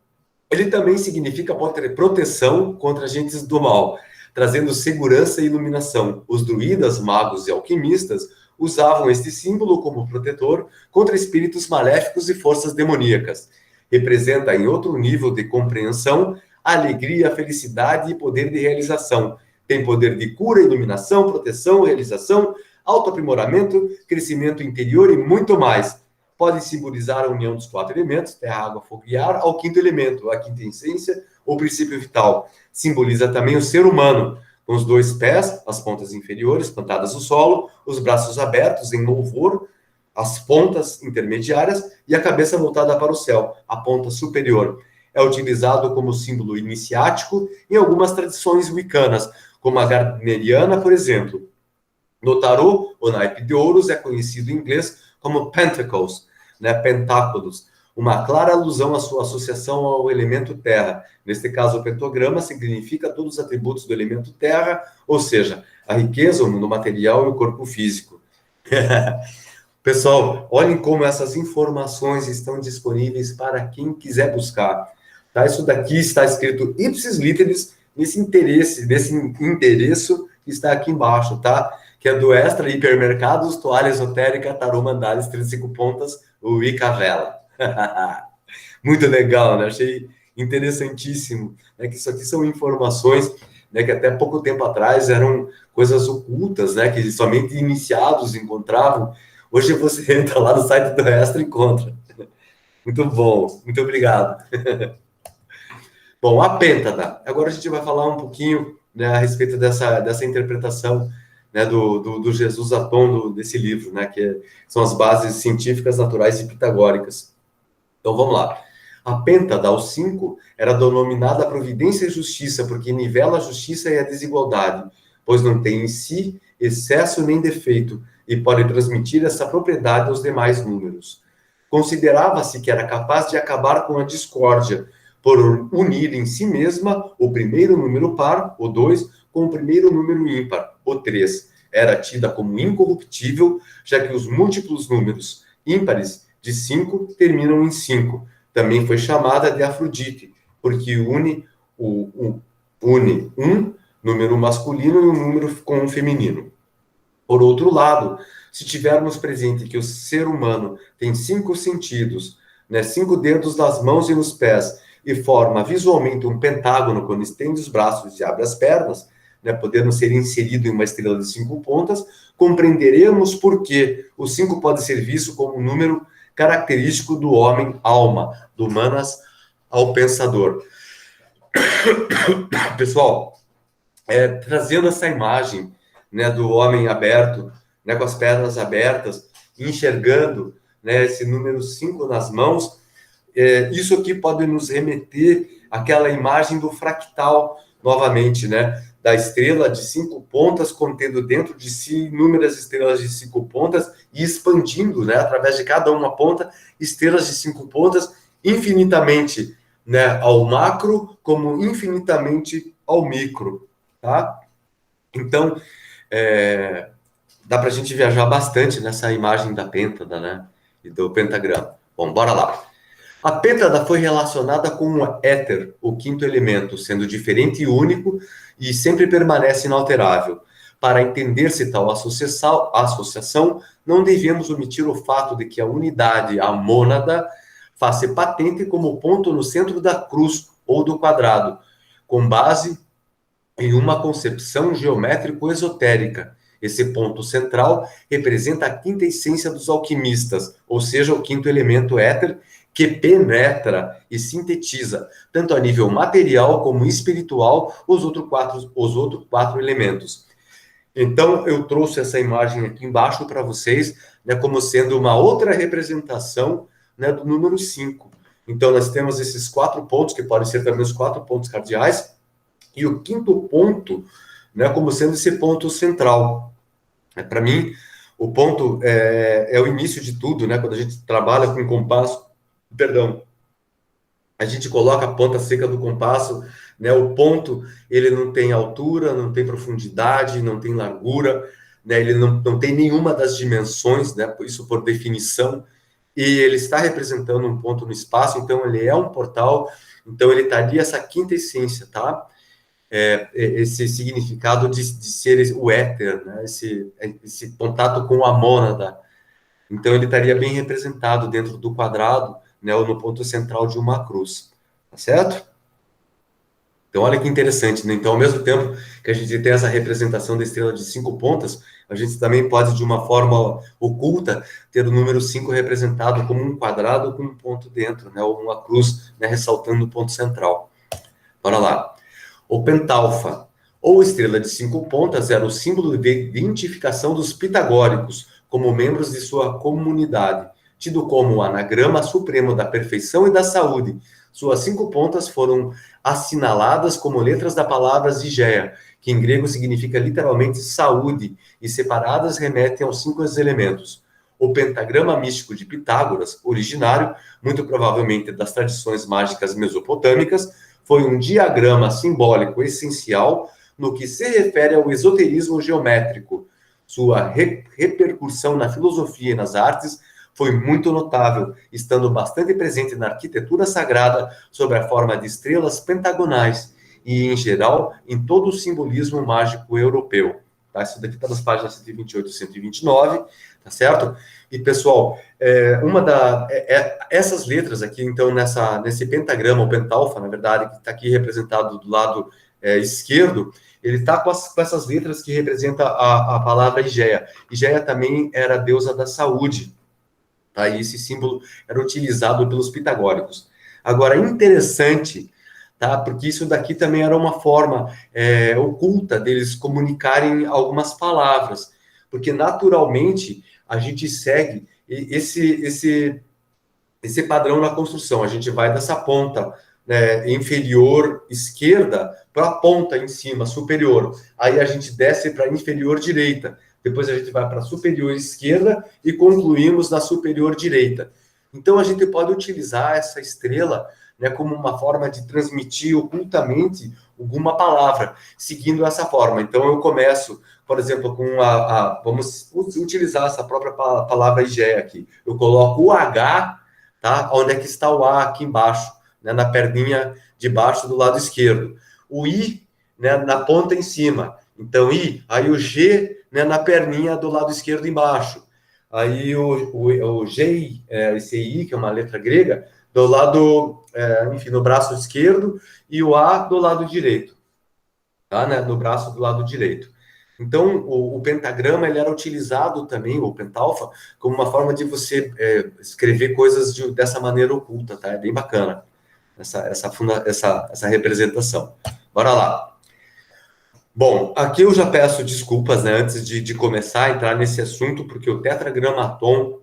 ele também significa proteção contra agentes do mal, trazendo segurança e iluminação. Os druidas, magos e alquimistas usavam este símbolo como protetor contra espíritos maléficos e forças demoníacas. Representa, em outro nível de compreensão, alegria, felicidade e poder de realização. Tem poder de cura, iluminação, proteção, realização, autoaprimoramento, crescimento interior e muito mais. Pode simbolizar a união dos 4 elementos, terra, água, fogo e ar, ao 5º elemento, a 5ª essência ou princípio vital. Simboliza também o ser humano, com os 2 pés, as pontas inferiores plantadas no solo, os braços abertos em louvor, as pontas intermediárias e a cabeça voltada para o céu, a ponta superior. É utilizado como símbolo iniciático em algumas tradições wiccanas, como a gardneriana, por exemplo. No tarô, o naipe de ouros é conhecido em inglês como pentacles, né, pentáculos, uma clara alusão à sua associação ao elemento terra. Neste caso, o pentograma significa todos os atributos do elemento terra, ou seja, a riqueza, o mundo material e o corpo físico. Pessoal, olhem como essas informações estão disponíveis para quem quiser buscar. Tá? Isso daqui está escrito ipsis literis nesse endereço que está aqui embaixo, tá? Que é do Extra Hipermercados, Toalha Esotérica, Tarô Mandares, 35 Pontas, o Wicca Vela. Muito legal, né? Achei interessantíssimo, né? Que isso aqui são informações, né, que até pouco tempo atrás eram coisas ocultas, né? Que somente iniciados encontravam. Hoje você entra lá no site do Extra e encontra. Muito bom, muito obrigado. Bom, a pêntada. Agora a gente vai falar um pouquinho, né, a respeito dessa interpretação, né, do Jesus Aton, desse livro, né, que são as bases científicas, naturais e pitagóricas. Então vamos lá. A pêntada, aos 5, era denominada providência e justiça, porque nivela a justiça e a desigualdade, pois não tem em si excesso nem defeito, e pode transmitir essa propriedade aos demais números. Considerava-se que era capaz de acabar com a discórdia, por unir em si mesma o primeiro número par, o 2, com o primeiro número ímpar, o 3. Era tida como incorruptível, já que os múltiplos números ímpares de 5 terminam em 5. Também foi chamada de Afrodite, porque une um número masculino e um número com um feminino. Por outro lado, se tivermos presente que o ser humano tem 5 sentidos, né, 5 dedos nas mãos e nos pés, e forma visualmente um pentágono quando estende os braços e abre as pernas, né, podendo ser inserido em uma estrela de 5 pontas, compreenderemos por que o 5 pode ser visto como um número característico do homem-alma, do manas ao pensador. Pessoal, trazendo essa imagem, né, do homem aberto, né, com as pernas abertas, enxergando, né, esse número 5 nas mãos, isso aqui pode nos remeter àquela imagem do fractal, novamente, né, da estrela de 5 pontas, contendo dentro de si inúmeras estrelas de 5 pontas e expandindo, né, através de cada uma ponta, estrelas de 5 pontas, infinitamente, né, ao macro, como infinitamente ao micro, tá? Então, dá para a gente viajar bastante nessa imagem da pêntada, né, e do pentagrama. Bom, bora lá. A pêntada foi relacionada com o éter, o 5º elemento, sendo diferente e único e sempre permanece inalterável. Para entender-se tal associação, não devemos omitir o fato de que a unidade, a mônada, faz-se patente como ponto no centro da cruz ou do quadrado, com base em uma concepção geométrico-esotérica. Esse ponto central representa a 5ª essência dos alquimistas, ou seja, o 5º elemento éter, que penetra e sintetiza, tanto a nível material como espiritual, os outros quatro elementos. Então, eu trouxe essa imagem aqui embaixo para vocês, né, como sendo uma outra representação, né, do número 5. Então, nós temos esses 4 pontos, que podem ser também os 4 pontos cardeais, e o 5º ponto, né, como sendo esse ponto central. Para mim, o ponto é o início de tudo, né? Quando a gente trabalha com compasso, a gente coloca a ponta seca do compasso, né? O ponto, ele não tem altura, não tem profundidade, não tem largura, né? Ele não tem nenhuma das dimensões, né? Isso por definição, e ele está representando um ponto no espaço, então ele é um portal, então ele estaria essa 5ª essência, tá? Esse significado de ser o éter, né? Esse contato com a mônada. Então, ele estaria bem representado dentro do quadrado, né? Ou no ponto central de uma cruz. Tá certo? Então, olha que interessante, né? Então, ao mesmo tempo que a gente tem essa representação da estrela de 5 pontas, a gente também pode, de uma forma oculta, ter o número 5 representado como um quadrado com um ponto dentro, né? Ou uma cruz, né? Ressaltando o ponto central. Bora lá. O pentalfa, ou estrela de 5 pontas, era o símbolo de identificação dos pitagóricos como membros de sua comunidade, tido como o anagrama supremo da perfeição e da saúde. Suas 5 pontas foram assinaladas como letras da palavra Zigéia, que em grego significa literalmente saúde, e separadas remetem aos 5 elementos. O pentagrama místico de Pitágoras, originário, muito provavelmente das tradições mágicas mesopotâmicas, foi um diagrama simbólico essencial no que se refere ao esoterismo geométrico. Sua repercussão na filosofia e nas artes foi muito notável, estando bastante presente na arquitetura sagrada sob a forma de estrelas pentagonais e, em geral, em todo o simbolismo mágico europeu. Tá? Isso daqui está nas páginas 128 e 129, tá certo? E, pessoal, essas letras aqui, então, nesse pentagrama, ou pentalfa, na verdade, que está aqui representado do lado esquerdo, ele está com essas letras que representam a palavra Igéia. Igéia também era a deusa da saúde, tá? E esse símbolo era utilizado pelos pitagóricos. Agora, interessante, tá? Porque isso daqui também era uma forma oculta deles comunicarem algumas palavras, porque naturalmente a gente segue esse padrão na construção. A gente vai dessa ponta, né, inferior esquerda para a ponta em cima, superior. Aí a gente desce para a inferior direita. Depois a gente vai para a superior esquerda e concluímos na superior direita. Então a gente pode utilizar essa estrela, né, como uma forma de transmitir ocultamente alguma palavra, seguindo essa forma. Então eu começo, por exemplo, com vamos utilizar essa própria palavra Igéia aqui. Eu coloco o H, tá? Onde é que está o A aqui embaixo, né? Na perninha de baixo do lado esquerdo. O I, né, na ponta em cima. Então, I. Aí o G, né, na perninha do lado esquerdo embaixo. Aí o G, esse I, que é uma letra grega, do lado, enfim, no braço esquerdo, e o A do lado direito, tá? Né, no braço do lado direito. Então, o pentagrama ele era utilizado também, o pentalfa, como uma forma de você escrever coisas dessa maneira oculta, tá? É bem bacana essa representação. Bora lá. Bom, aqui eu já peço desculpas, né, antes de começar a entrar nesse assunto, porque o tetragramaton,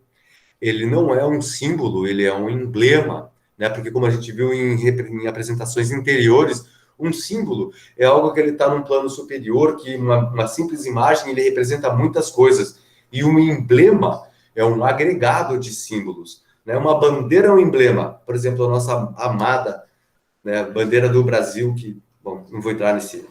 ele não é um símbolo, ele é um emblema, né? Porque como a gente viu em apresentações anteriores, um símbolo é algo que ele está num plano superior, que uma simples imagem ele representa muitas coisas. E um emblema é um agregado de símbolos, né? Uma bandeira é um emblema. Por exemplo, a nossa amada, né, bandeira do Brasil, que, bom, não vou entrar nesse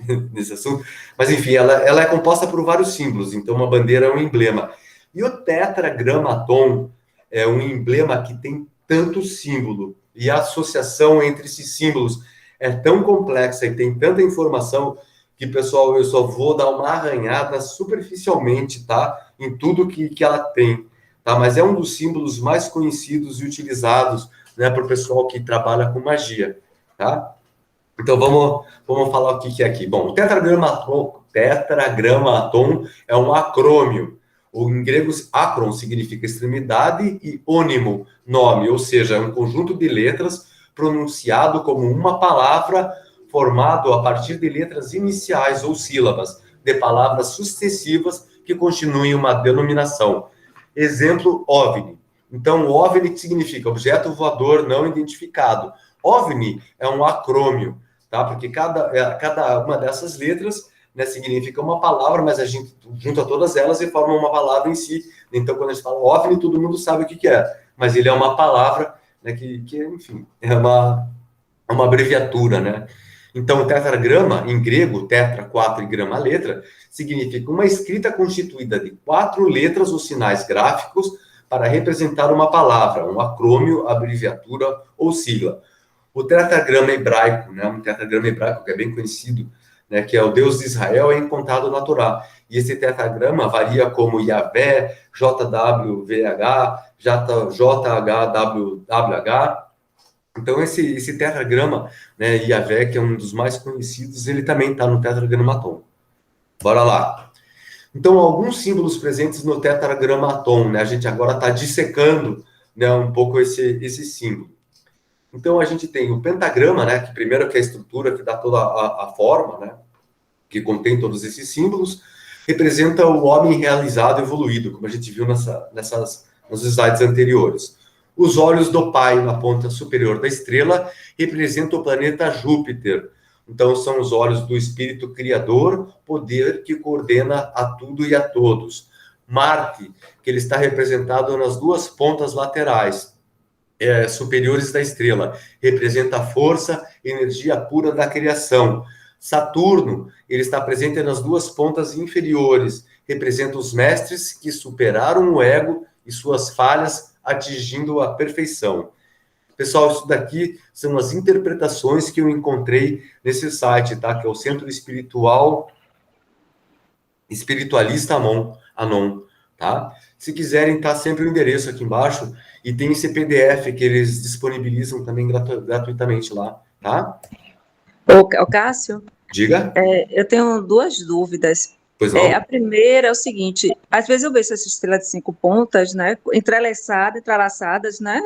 assunto, mas enfim, ela é composta por vários símbolos, então uma bandeira é um emblema. E o tetragramaton é um emblema que tem tanto símbolo, e a associação entre esses símbolos é tão complexa e tem tanta informação que, pessoal, eu só vou dar uma arranhada superficialmente, tá? Em tudo que ela tem, tá? Mas é um dos símbolos mais conhecidos e utilizados, né, para o pessoal que trabalha com magia, tá? Então, vamos falar o que é aqui. Bom, o tetragramaton é um acrônio. Em grego, acron significa extremidade e ônimo, nome, ou seja, é um conjunto de letras pronunciado como uma palavra formado a partir de letras iniciais ou sílabas, de palavras sucessivas que continuem uma denominação. Exemplo, OVNI. Então, OVNI significa objeto voador não identificado. OVNI é um acrônio, tá? Porque cada uma dessas letras, né, significa uma palavra, mas a gente junta todas elas e forma uma palavra em si. Então, quando a gente fala OVNI, todo mundo sabe o que é, mas ele é uma palavra, né, que enfim, é uma abreviatura, né? Então, o tetragrama, em grego, tetra, 4 e grama, letra, significa uma escrita constituída de 4 letras ou sinais gráficos para representar uma palavra, um acrônio, abreviatura ou sigla. O tetragrama hebraico, né, um tetragrama hebraico que é bem conhecido, né, que é o Deus de Israel, é encontrado na Torá. E esse tetragrama varia como Yahvé, JWVH, JHWH, Então, esse tetragrama, né, Yahvé, que é um dos mais conhecidos, ele também está no tetragramaton. Bora lá. Então, alguns símbolos presentes no tetragramaton, né? A gente agora está dissecando, né, um pouco esse símbolo. Então, a gente tem o pentagrama, né, que primeiro que é a estrutura que dá toda a forma, né, que contém todos esses símbolos, representa o homem realizado, evoluído, como a gente viu nos slides anteriores. Os olhos do Pai na ponta superior da estrela representam o planeta Júpiter. Então, são os olhos do Espírito Criador, poder que coordena a tudo e a todos. Marte, que ele está representado nas duas pontas laterais, superiores da estrela, representa a força, energia pura da criação. Saturno, ele está presente nas duas pontas inferiores, representa os mestres que superaram o ego e suas falhas, atingindo a perfeição. Pessoal, isso daqui são as interpretações que eu encontrei nesse site, tá? Que é o Centro Espiritualista Anon, tá? Se quiserem, tá sempre o endereço aqui embaixo e tem esse PDF que eles disponibilizam também gratuitamente lá, tá? Ô Cássio, Diga. eu tenho duas dúvidas. Pois não? A primeira é o seguinte, às vezes eu vejo essa estrela de 5 pontas, né, entrelaçadas, né,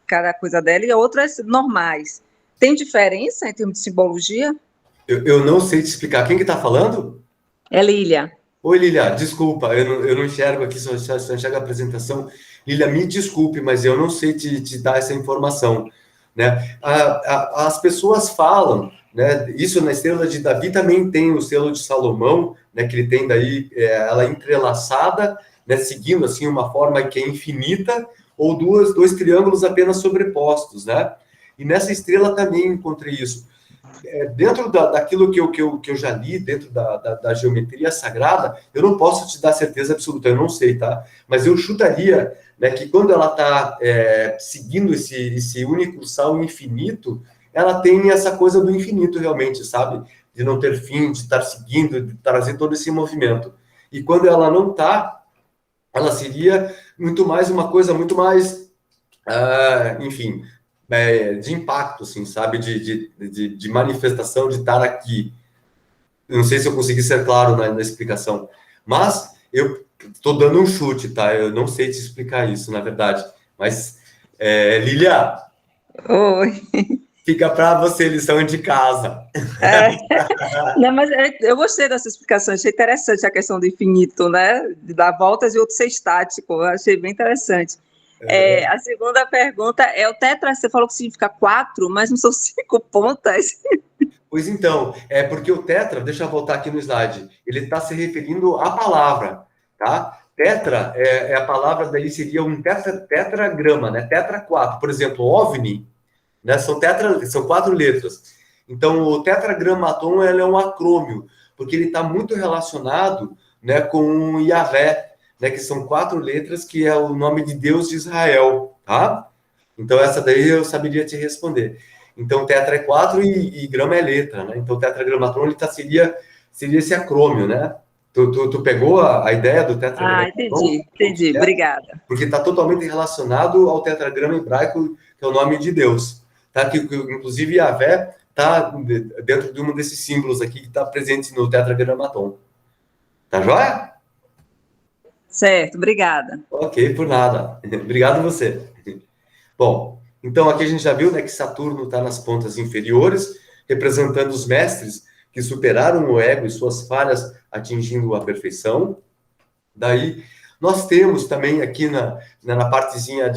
cada coisa dela, e outras normais. Tem diferença em termos de simbologia? Eu não sei te explicar. Quem que tá falando? É Lília. Oi, Lilia, desculpa, eu não enxergo aqui, só enxergo a apresentação. Lilia, me desculpe, mas eu não sei te dar essa informação, né? As pessoas falam, né? Isso na estrela de Davi também tem o selo de Salomão, né? Que ele tem daí, ela entrelaçada, né? Seguindo assim uma forma que é infinita, ou dois triângulos apenas sobrepostos, né? E nessa estrela também encontrei isso. Dentro daquilo que eu já li, dentro da geometria sagrada, eu não posso te dar certeza absoluta, eu não sei, tá? Mas eu chutaria, né, que quando ela está seguindo esse único sal infinito, ela tem essa coisa do infinito realmente, sabe? De não ter fim, de estar seguindo, de trazer todo esse movimento. E quando ela não está, ela seria muito mais uma coisa muito mais, enfim, de impacto, assim, sabe? De manifestação, de estar aqui. Eu não sei se eu consegui ser claro na explicação, mas eu estou dando um chute, tá? Eu não sei te explicar isso, na verdade. Mas, Lilia, Oi. fica para você lição de casa. Não, mas eu gostei dessa explicação, achei interessante a questão do infinito, né? De dar voltas e outro ser estático, eu achei bem interessante. A segunda pergunta é o tetra, você falou que significa 4, mas não são 5 pontas. Pois então, é porque o tetra, deixa eu voltar aqui no slide, ele está se referindo à palavra, tá? Tetra a palavra, daí seria um tetragrama, né? Tetra 4. Por exemplo, OVNI, né? São 4 letras. Então, o tetragramaton ele é um acrônio, porque ele está muito relacionado, né, com Yahvé, né, que são 4 letras, que é o nome de Deus de Israel, tá? Então, essa daí eu saberia te responder. Então, tetra é 4 e grama é letra, né? Então, tetragramatron ele seria esse acrônio, né? Tu pegou a ideia do tetragramatron? Entendi, obrigada. Porque está totalmente relacionado ao tetragrama hebraico, que é o nome de Deus. Tá? Que inclusive, Yahvé está dentro de um desses símbolos aqui que está presente no tetragramaton. Tá joia? Certo, obrigada. Ok, por nada. Obrigado a você. Bom, então aqui a gente já viu, né, que Saturno está nas pontas inferiores, representando os mestres que superaram o ego e suas falhas, atingindo a perfeição. Daí, nós temos também aqui na partezinha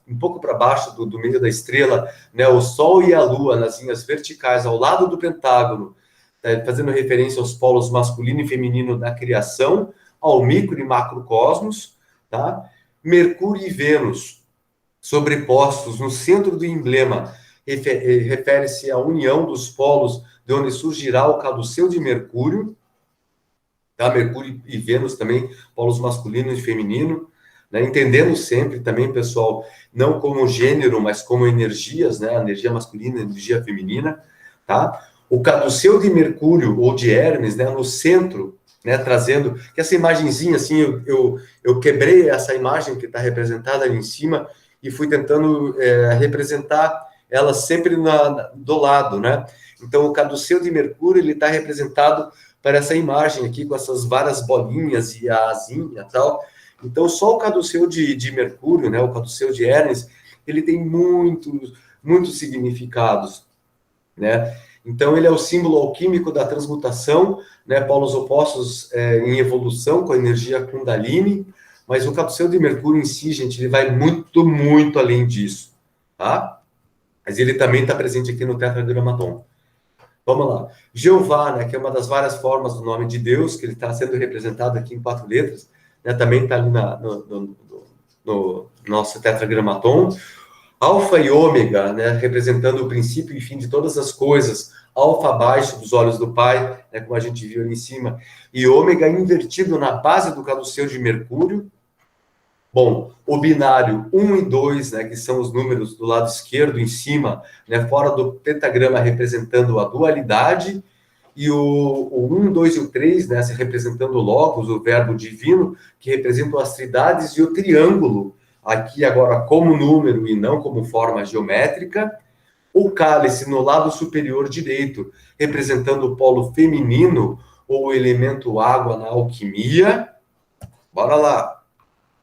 um pouco para baixo do meio da estrela, né, o Sol e a Lua nas linhas verticais ao lado do pentágono, fazendo referência aos polos masculino e feminino da criação, ao micro e macrocosmos, tá? Mercúrio e Vênus sobrepostos no centro do emblema, refere-se à união dos polos de onde surgirá o caduceu de Mercúrio, tá? Mercúrio e Vênus também, polos masculino e feminino, né? Entendendo sempre também, pessoal, não como gênero, mas como energias, né? Energia masculina, energia feminina, tá? O caduceu de Mercúrio ou de Hermes, né? No centro, né? Trazendo que essa imagenzinha assim, eu quebrei essa imagem que está representada ali em cima e fui tentando representar elas sempre do lado, né? Então, o caduceu de Mercúrio, ele está representado para essa imagem aqui, com essas várias bolinhas e a asinha e tal. Então, só o caduceu de Mercúrio, né, o caduceu de Hermes, ele tem muitos significados, né? Então, ele é o símbolo alquímico da transmutação, né, polos opostos em evolução com a energia Kundalini, mas o caduceu de Mercúrio em si, gente, ele vai muito além disso, tá? Mas ele também está presente aqui no Tetragramaton. Vamos lá. Jeová, né, que é uma das várias formas do nome de Deus, que ele está sendo representado aqui em 4 letras, né, também está ali no nosso Tetragramaton. Alfa e Ômega, né, representando o princípio e fim de todas as coisas. Alfa abaixo dos olhos do Pai, né, como a gente viu ali em cima. E Ômega invertido na base do caduceu de Mercúrio. Bom, o binário 1 e 2, né, que são os números do lado esquerdo em cima, né, fora do pentagrama representando a dualidade, e o 1, 2 e o 3, né, representando o Logos, o verbo divino, que representam as tridades, e o triângulo, aqui agora como número e não como forma geométrica. O cálice no lado superior direito, representando o polo feminino, ou o elemento água na alquimia. Bora lá.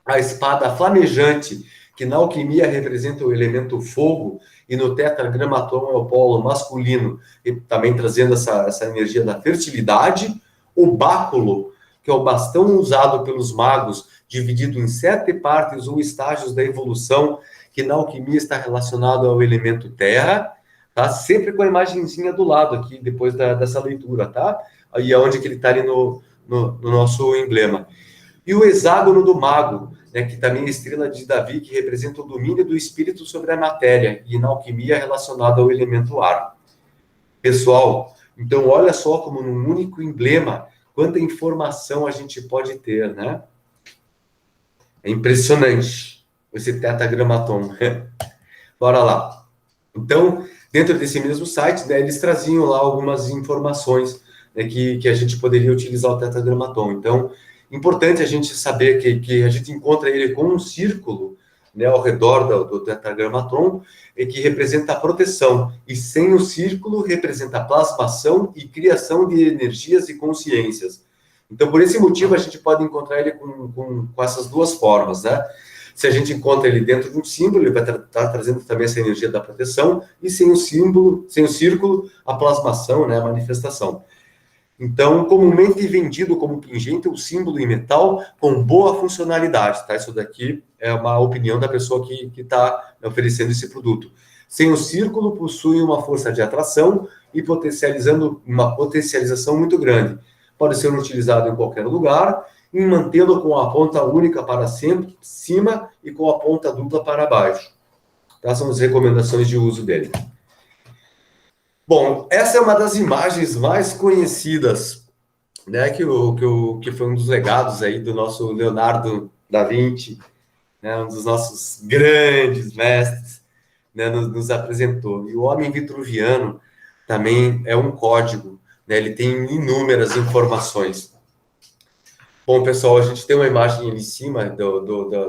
A espada flamejante, que na alquimia representa o elemento fogo, e no tetragramaton é o polo masculino, e também trazendo essa energia da fertilidade. O báculo, que é o bastão usado pelos magos, dividido em 7 partes ou estágios da evolução, que na alquimia está relacionado ao elemento terra, tá? Sempre com a imagenzinha do lado aqui, depois dessa leitura, tá? Aí é onde que ele está ali no nosso emblema. E o hexágono do mago, né, que também é a estrela de Davi, que representa o domínio do espírito sobre a matéria, e na alquimia relacionado ao elemento ar. Pessoal, então olha só como num único emblema, quanta informação a gente pode ter, né? É impressionante esse tetragramaton. Bora lá. Então, dentro desse mesmo site, né, eles traziam lá algumas informações, né, que a gente poderia utilizar o tetragramaton. Então, importante a gente saber que a gente encontra ele com um círculo, né, ao redor do tetragramaton, e que representa a proteção. E sem o círculo, representa a plasmação e criação de energias e consciências. Então, por esse motivo, a gente pode encontrar ele com essas duas formas, né? Se a gente encontra ele dentro de um símbolo, ele vai estar trazendo também essa energia da proteção, e sem o símbolo, sem o círculo, a plasmação, né, a manifestação. Então, comumente vendido como pingente ou símbolo em metal com boa funcionalidade, tá? Isso daqui é uma opinião da pessoa que está oferecendo esse produto. Sem o círculo, possui uma força de atração e potencializando uma potencialização muito grande. Pode ser utilizado em qualquer lugar, e mantê-lo com a ponta única para cima e com a ponta dupla para baixo. Tá? São as recomendações de uso dele. Bom, essa é uma das imagens mais conhecidas, né, que foi um dos legados aí do nosso Leonardo da Vinci, né, um dos nossos grandes mestres, né, nos apresentou. E o homem vitruviano também é um código, né, ele tem inúmeras informações. Bom, pessoal, a gente tem uma imagem ali em cima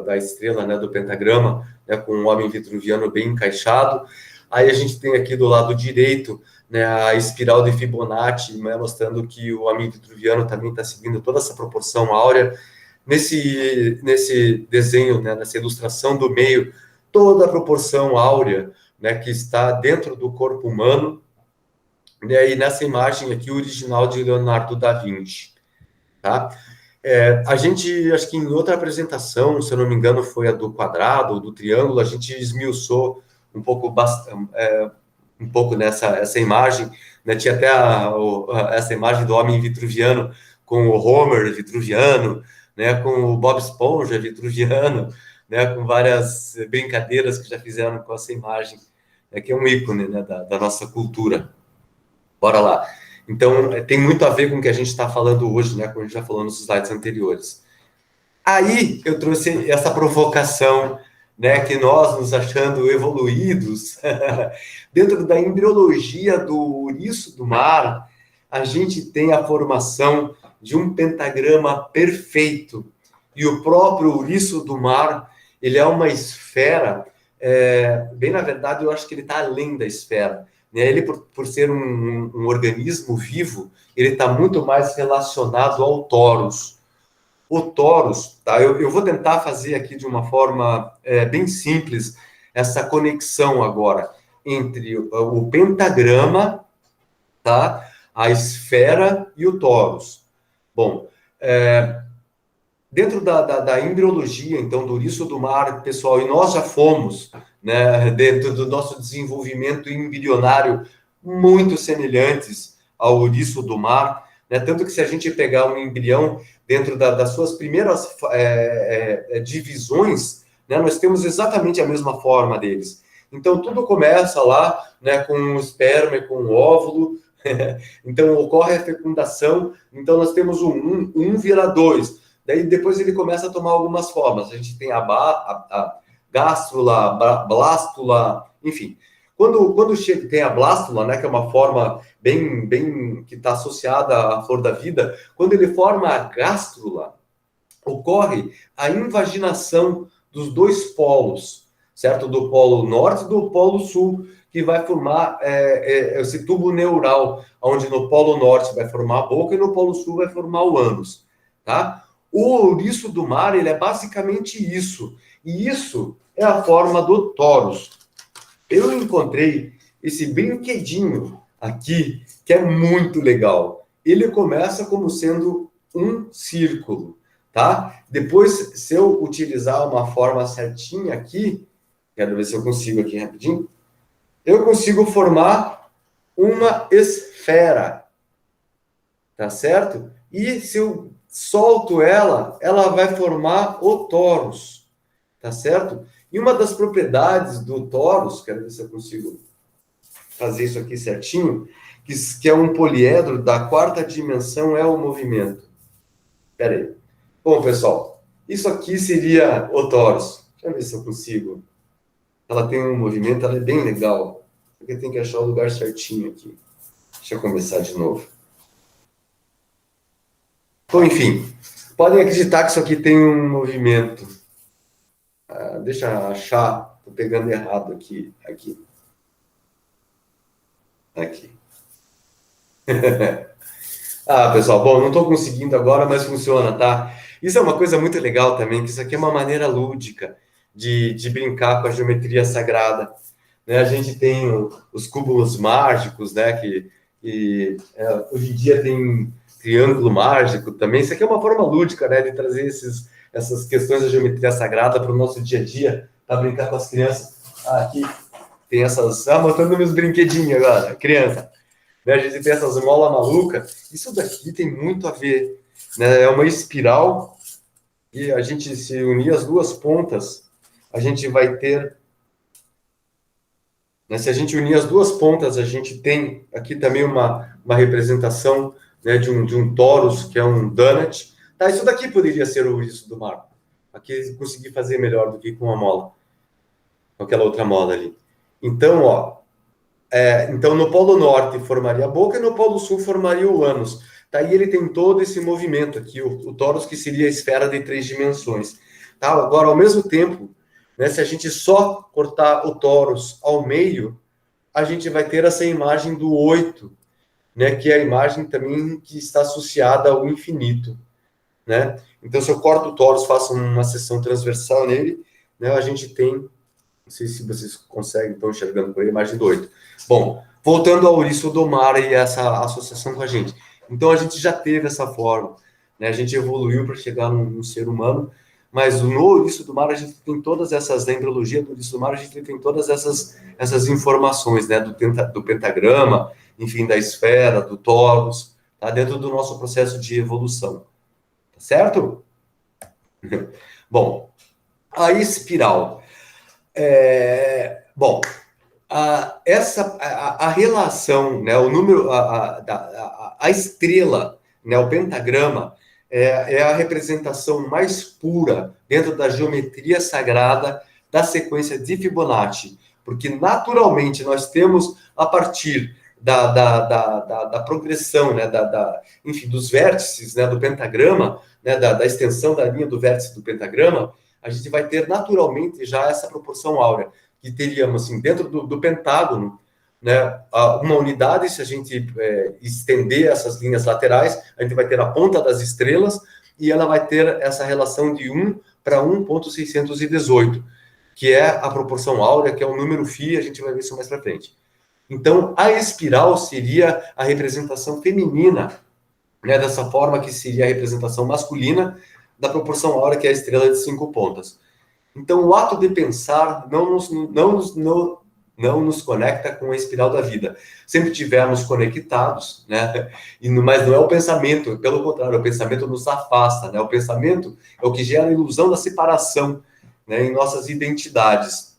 da estrela, né, do pentagrama, né, com um homem vitruviano bem encaixado. Aí a gente tem aqui do lado direito, né, a espiral de Fibonacci, né, mostrando que o homem vitruviano também está seguindo toda essa proporção áurea. Nesse desenho, né, nessa ilustração do meio, toda a proporção áurea, né, que está dentro do corpo humano. E nessa imagem aqui, o original de Leonardo da Vinci. Tá? A gente, acho que em outra apresentação, se eu não me engano, foi a do quadrado ou do triângulo, a gente esmiuçou um pouco nessa imagem, né? Tinha até essa imagem do homem vitruviano com o Homer vitruviano, né? Com o Bob Esponja vitruviano, né? Com várias brincadeiras que já fizeram com essa imagem, né? Que é um ícone, né? da nossa cultura. Bora lá. Então, tem muito a ver com o que a gente está falando hoje, né? Como a gente já falou nos slides anteriores. Aí, eu trouxe essa provocação, né? Que nós, nos achando evoluídos, dentro da embriologia do ouriço do mar, a gente tem a formação de um pentagrama perfeito. E o próprio ouriço do mar, ele é uma esfera bem na verdade, eu acho que ele está além da esfera. Né? Ele, por ser um organismo vivo, ele está muito mais relacionado ao torus. O torus, tá? Eu vou tentar fazer aqui de uma forma bem simples essa conexão agora entre o pentagrama, tá? A esfera e o torus. Bom, dentro da embriologia, então, do ouriço do mar, pessoal, e nós já fomos, né, dentro do nosso desenvolvimento embrionário, muito semelhantes ao ouriço do mar, né, tanto que se a gente pegar um embrião dentro das suas primeiras divisões, né, nós temos exatamente a mesma forma deles. Então, tudo começa lá, né, com o esperma e com o óvulo, então ocorre a fecundação, então nós temos um vira 2, daí depois ele começa a tomar algumas formas. A gente tem a gástrula, blástula, enfim. Quando chega, tem a blástula, né, que é uma forma bem que está associada à flor da vida, quando ele forma a gástrula, ocorre a invaginação dos dois polos, certo? Do polo norte e do polo sul, que vai formar esse tubo neural, onde no polo norte vai formar a boca e no polo sul vai formar o ânus, tá? O ouriço do mar, ele é basicamente isso. E isso é a forma do torus. Eu encontrei esse brinquedinho aqui, que é muito legal. Ele começa como sendo um círculo, tá? Depois, se eu utilizar uma forma certinha aqui, quero ver se eu consigo aqui rapidinho, eu consigo formar uma esfera, tá certo? E se eu solto ela, ela vai formar o torus, tá certo? E uma das propriedades do torus, quero ver se eu consigo fazer isso aqui certinho, que é um poliedro da quarta dimensão, é o movimento. Espera aí. Bom, pessoal, isso aqui seria o torus. Deixa eu ver se eu consigo. Ela tem um movimento, ela é bem legal. Porque tem que achar o lugar certinho aqui. Deixa eu começar de novo. Bom, enfim, podem acreditar que isso aqui tem um movimento. Deixa eu achar, estou pegando errado aqui. Aqui. Pessoal, bom, não estou conseguindo agora, mas funciona, tá? Isso é uma coisa muito legal também, que isso aqui é uma maneira lúdica de brincar com a geometria sagrada. Né? A gente tem os cúbulos mágicos, né? Hoje em dia tem triângulo mágico também. Isso aqui é uma forma lúdica, né? De trazer essas questões da geometria sagrada para o nosso dia a dia, para brincar com as crianças. Aqui tem essas... mostrando meus brinquedinhos agora, criança. Né? A gente tem essas molas malucas. Isso daqui tem muito a ver. Né? É uma espiral e a gente, se unir as duas pontas, a gente vai ter... Né? Se a gente unir as duas pontas, a gente tem aqui também uma representação, né, de um torus, que é um donut. Tá, isso daqui poderia ser o ouriço do mar. Aqui consegui fazer melhor do que com a mola. Com aquela outra mola ali. Então, então no polo norte formaria a boca e no polo sul formaria o ânus. Tá, e ele tem todo esse movimento aqui, o torus, que seria a esfera de 3 dimensões. Tá? Agora, ao mesmo tempo, né, se a gente só cortar o torus ao meio, a gente vai ter essa imagem do 8, né, que é a imagem também que está associada ao infinito. Né? Então, se eu corto o torus, faço uma seção transversal nele, né, a gente tem, não sei se vocês conseguem, estão enxergando por aí, a imagem do 8. Bom, voltando ao ouriço do mar e essa associação com a gente. Então, a gente já teve essa forma, né? A gente evoluiu para chegar num ser humano, mas no ouriço do mar a gente tem todas essas, na embriologia do ouriço do mar, a gente tem todas essas informações, né? Do pentagrama, enfim, da esfera, do torus, tá? Dentro do nosso processo de evolução. Tá certo? Bom, a espiral. Bom, a relação, né, o número, a estrela, né, o pentagrama, é a representação mais pura dentro da geometria sagrada da sequência de Fibonacci, porque naturalmente nós temos, a partir da progressão, né, enfim, dos vértices, né, do pentagrama, né, da extensão da linha do vértice do pentagrama, a gente vai ter naturalmente já essa proporção áurea. que teríamos, assim, dentro do pentágono, né, uma unidade, se a gente estender essas linhas laterais, a gente vai ter a ponta das estrelas, e ela vai ter essa relação de 1 para 1,618, que é a proporção áurea, que é o número φ, a gente vai ver isso mais para frente. Então, a espiral seria a representação feminina, né, dessa forma que seria a representação masculina da proporção áurea, que é a estrela de 5 pontas. Então, o ato de pensar não nos conecta com a espiral da vida. Sempre tivemos conectados, né? Mas não é o pensamento, pelo contrário, o pensamento nos afasta, né? O pensamento é o que gera a ilusão da separação, né, em nossas identidades.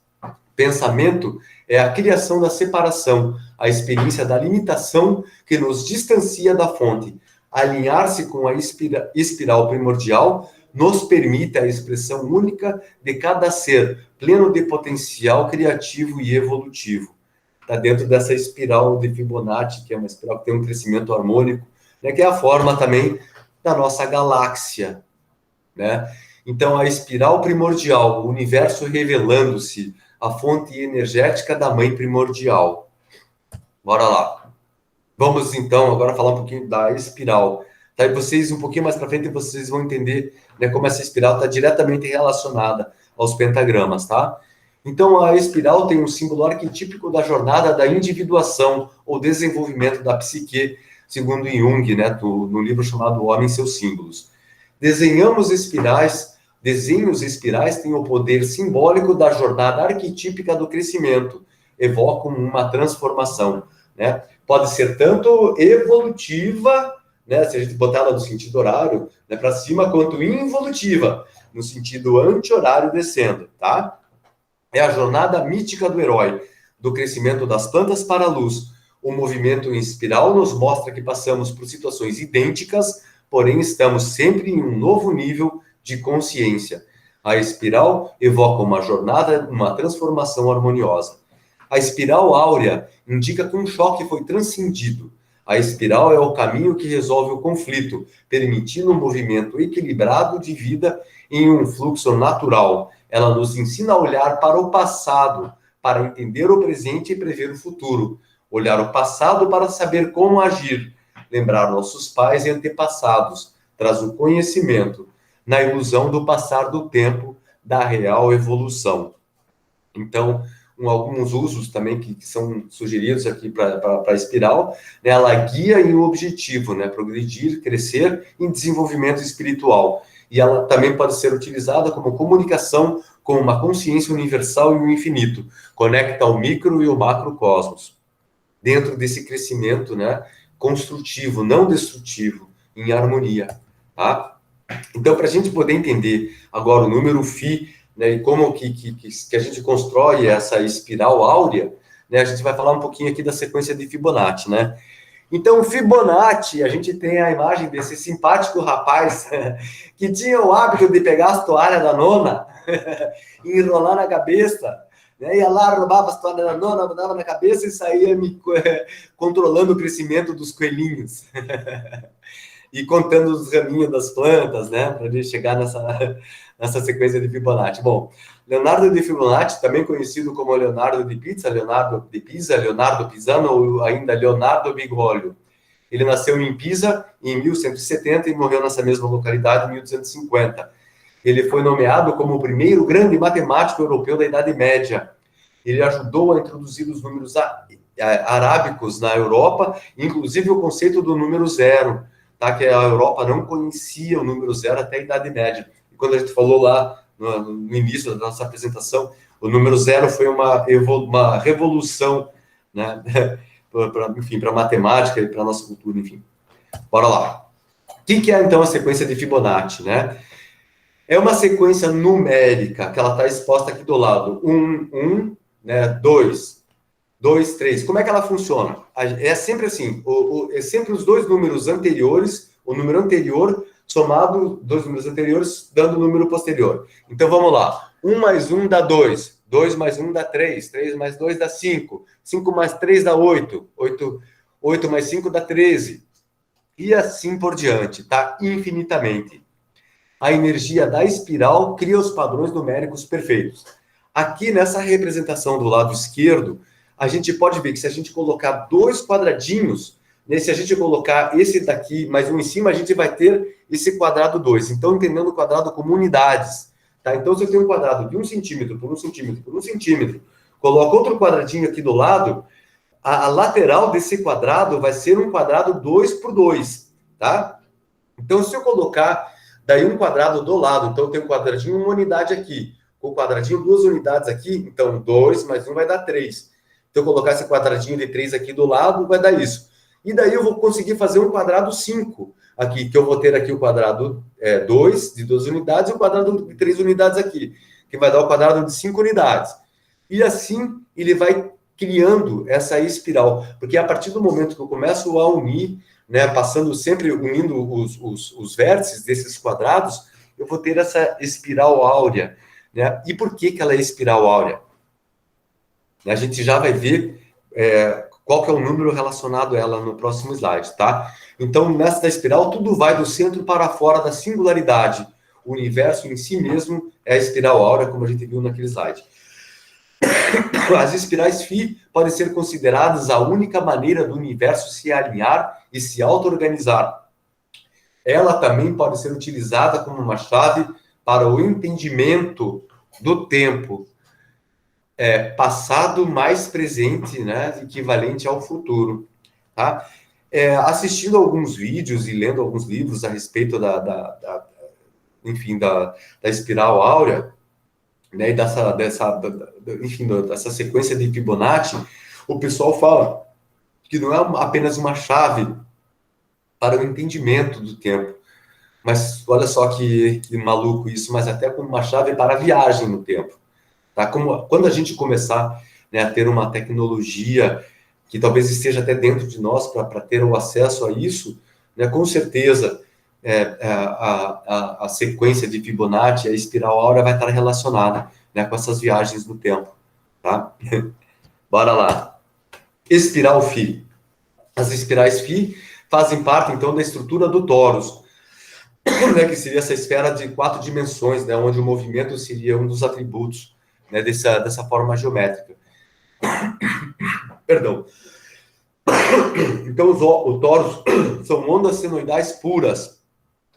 Pensamento é a criação da separação, a experiência da limitação que nos distancia da fonte. Alinhar-se com a espiral primordial nos permite a expressão única de cada ser, pleno de potencial criativo e evolutivo. Está dentro dessa espiral de Fibonacci, que é uma espiral que tem um crescimento harmônico, né, que é a forma também da nossa galáxia, né? Então, a espiral primordial, o universo revelando-se, a fonte energética da mãe primordial. Bora lá. Vamos, então, agora falar um pouquinho da espiral. Tá? E vocês, um pouquinho mais para frente, vocês vão entender, né, como essa espiral está diretamente relacionada aos pentagramas, tá? Então, a espiral tem um símbolo arquetípico da jornada da individuação ou desenvolvimento da psique, segundo Jung, né, no livro chamado O Homem e Seus Símbolos. Desenhos espirais têm o poder simbólico da jornada arquetípica do crescimento, evocam uma transformação, né? Pode ser tanto evolutiva, né, se a gente botar ela no sentido horário, né, para cima, quanto involutiva, no sentido anti-horário descendo, tá? É a jornada mítica do herói, do crescimento das plantas para a luz. O movimento em espiral nos mostra que passamos por situações idênticas, porém estamos sempre em um novo nível de consciência. A espiral evoca uma jornada, uma transformação harmoniosa. A espiral áurea indica que um choque foi transcendido. A espiral é o caminho que resolve o conflito, permitindo um movimento equilibrado de vida em um fluxo natural. Ela nos ensina a olhar para o passado, para entender o presente e prever o futuro. Olhar o passado para saber como agir. Lembrar nossos pais e antepassados. Traz o conhecimento, na ilusão do passar do tempo, da real evolução. Então, alguns usos também que são sugeridos aqui para a espiral, né? Ela guia em um objetivo, né? Progredir, crescer em desenvolvimento espiritual. E ela também pode ser utilizada como comunicação com uma consciência universal e o infinito. Conecta o micro e o macrocosmos. Dentro desse crescimento, né, construtivo, não destrutivo, em harmonia, tá? Então, para a gente poder entender agora o número φ, né, e como que a gente constrói essa espiral áurea, né, a gente vai falar um pouquinho aqui da sequência de Fibonacci, né? Então, Fibonacci, a gente tem a imagem desse simpático rapaz que tinha o hábito de pegar as toalhas da nona e enrolar na cabeça, né? Ia lá, roubava as toalhas da nona, botava na cabeça e saía controlando o crescimento dos coelhinhos. E contando os raminhos das plantas, né? Para ele chegar nessa sequência de Fibonacci. Bom, Leonardo de Fibonacci, também conhecido como Leonardo de Pisa, Leonardo de Pisa, Leonardo Pisano ou ainda Leonardo Biglio. Ele nasceu em Pisa em 1170 e morreu nessa mesma localidade em 1250. Ele foi nomeado como o primeiro grande matemático europeu da Idade Média. Ele ajudou a introduzir os números arábicos na Europa, inclusive o conceito do número zero, tá? Que a Europa não conhecia o número zero até a Idade Média. E quando a gente falou lá no início da nossa apresentação, o número zero foi uma revolução, né? Enfim, para a matemática e para a nossa cultura, enfim. Bora lá. O que é, então, a sequência de Fibonacci, né? É uma sequência numérica, que ela está exposta aqui do lado. 1, né? 2, 2, 3. Como é que ela funciona? É sempre assim, é sempre os dois números anteriores, o número anterior somado, dois números anteriores, dando o número posterior. Então, vamos lá. 1 mais 1 dá 2. 2 mais 1 dá 3. 3 mais 2 dá 5. 5 mais 3 dá 8. 8 mais 5 dá 13. E assim por diante, tá? Infinitamente. A energia da espiral cria os padrões numéricos perfeitos. Aqui nessa representação do lado esquerdo, a gente pode ver que se a gente colocar 2 quadradinhos, né, se a gente colocar esse daqui mais um em cima, a gente vai ter esse quadrado 2. Então, entendendo o quadrado como unidades. Tá? Então, se eu tenho um quadrado de 1 centímetro por 1 centímetro por 1 centímetro, coloco outro quadradinho aqui do lado, a lateral desse quadrado vai ser um quadrado 2 por 2. Tá? Então, se eu colocar daí um quadrado do lado, então eu tenho um quadradinho, uma unidade aqui, com o quadradinho, 2 unidades aqui, então 2 mais 1 vai dar 3. Então, eu colocar esse quadradinho de 3 aqui do lado, vai dar isso. E daí eu vou conseguir fazer um quadrado 5 aqui, que eu vou ter aqui o quadrado 2 de 2 unidades e o quadrado de 3 unidades aqui, que vai dar o quadrado de 5 unidades. E assim ele vai criando essa espiral, porque a partir do momento que eu começo a unir, né, passando sempre unindo os vértices desses quadrados, eu vou ter essa espiral áurea. Né? E por que ela é espiral áurea? A gente já vai ver qual que é o número relacionado a ela no próximo slide, tá? Então, nessa espiral, tudo vai do centro para fora da singularidade. O universo em si mesmo é a espiral áurea, como a gente viu naquele slide. As espirais φ podem ser consideradas a única maneira do universo se alinhar e se auto-organizar. Ela também pode ser utilizada como uma chave para o entendimento do tempo passado mais presente, né, equivalente ao futuro. Tá? Assistindo alguns vídeos e lendo alguns livros a respeito enfim, da espiral áurea, né, e dessa sequência de Fibonacci, o pessoal fala que não é apenas uma chave para o entendimento do tempo, mas olha só que maluco isso, mas até como uma chave para a viagem no tempo. Tá? Quando a gente começar, né, a ter uma tecnologia que talvez esteja até dentro de nós para ter o acesso a isso, né, com certeza a sequência de Fibonacci, a espiral áurea vai estar relacionada, né, com essas viagens no tempo. Tá? Bora lá. Espiral φ. As espirais φ fazem parte, então, da estrutura do torus, né, que seria essa esfera de 4 dimensões, né, onde o movimento seria um dos atributos, né, dessa forma geométrica. Perdão. Então, o torus são ondas senoidais puras,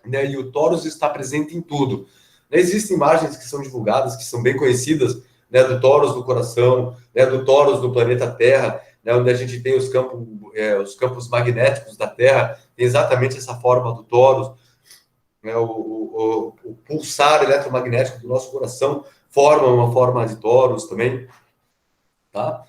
né, e o torus está presente em tudo. Existem imagens que são divulgadas, que são bem conhecidas, né, do torus do coração, né, do torus do planeta Terra, né, onde a gente tem os campos magnéticos da Terra, tem exatamente essa forma do torus, né, o pulsar eletromagnético do nosso coração forma uma forma de torus também, tá?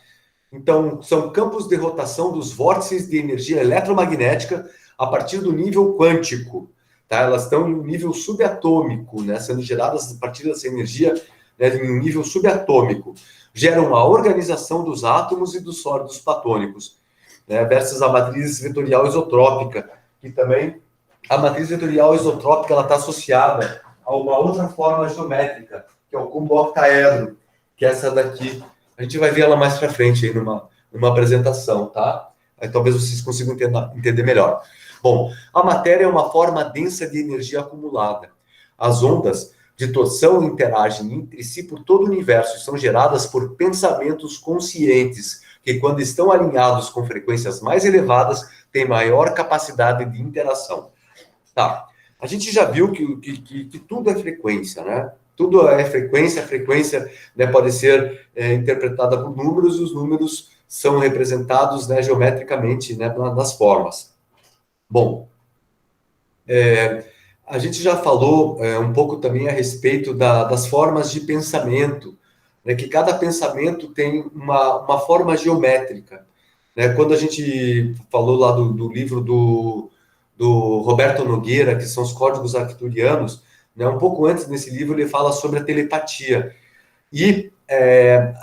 Então, são campos de rotação dos vórtices de energia eletromagnética a partir do nível quântico, tá? Elas estão em um nível subatômico, né, sendo geradas a partir dessa energia, né, em um nível subatômico. Geram a organização dos átomos e dos sólidos platônicos, né, versus a matriz vetorial isotrópica, que também a matriz vetorial isotrópica ela está associada a uma outra forma geométrica, que é o cúmulo octaedro, que é essa daqui. A gente vai ver ela mais para frente aí numa apresentação, tá? Aí talvez vocês consigam entender melhor. Bom, a matéria é uma forma densa de energia acumulada. As ondas de torção interagem entre si por todo o universo e são geradas por pensamentos conscientes, que quando estão alinhados com frequências mais elevadas, têm maior capacidade de interação. Tá. A gente já viu que tudo é frequência, né? Tudo é frequência, a frequência, né, pode ser interpretada por números, e os números são representados, né, geometricamente, né, nas formas. Bom, a gente já falou um pouco também a respeito das formas de pensamento, né, que cada pensamento tem uma forma geométrica. Né? Quando a gente falou lá do livro do Roberto Nogueira, que são os códigos arcturianos, né? Um pouco antes desse livro ele fala sobre a telepatia e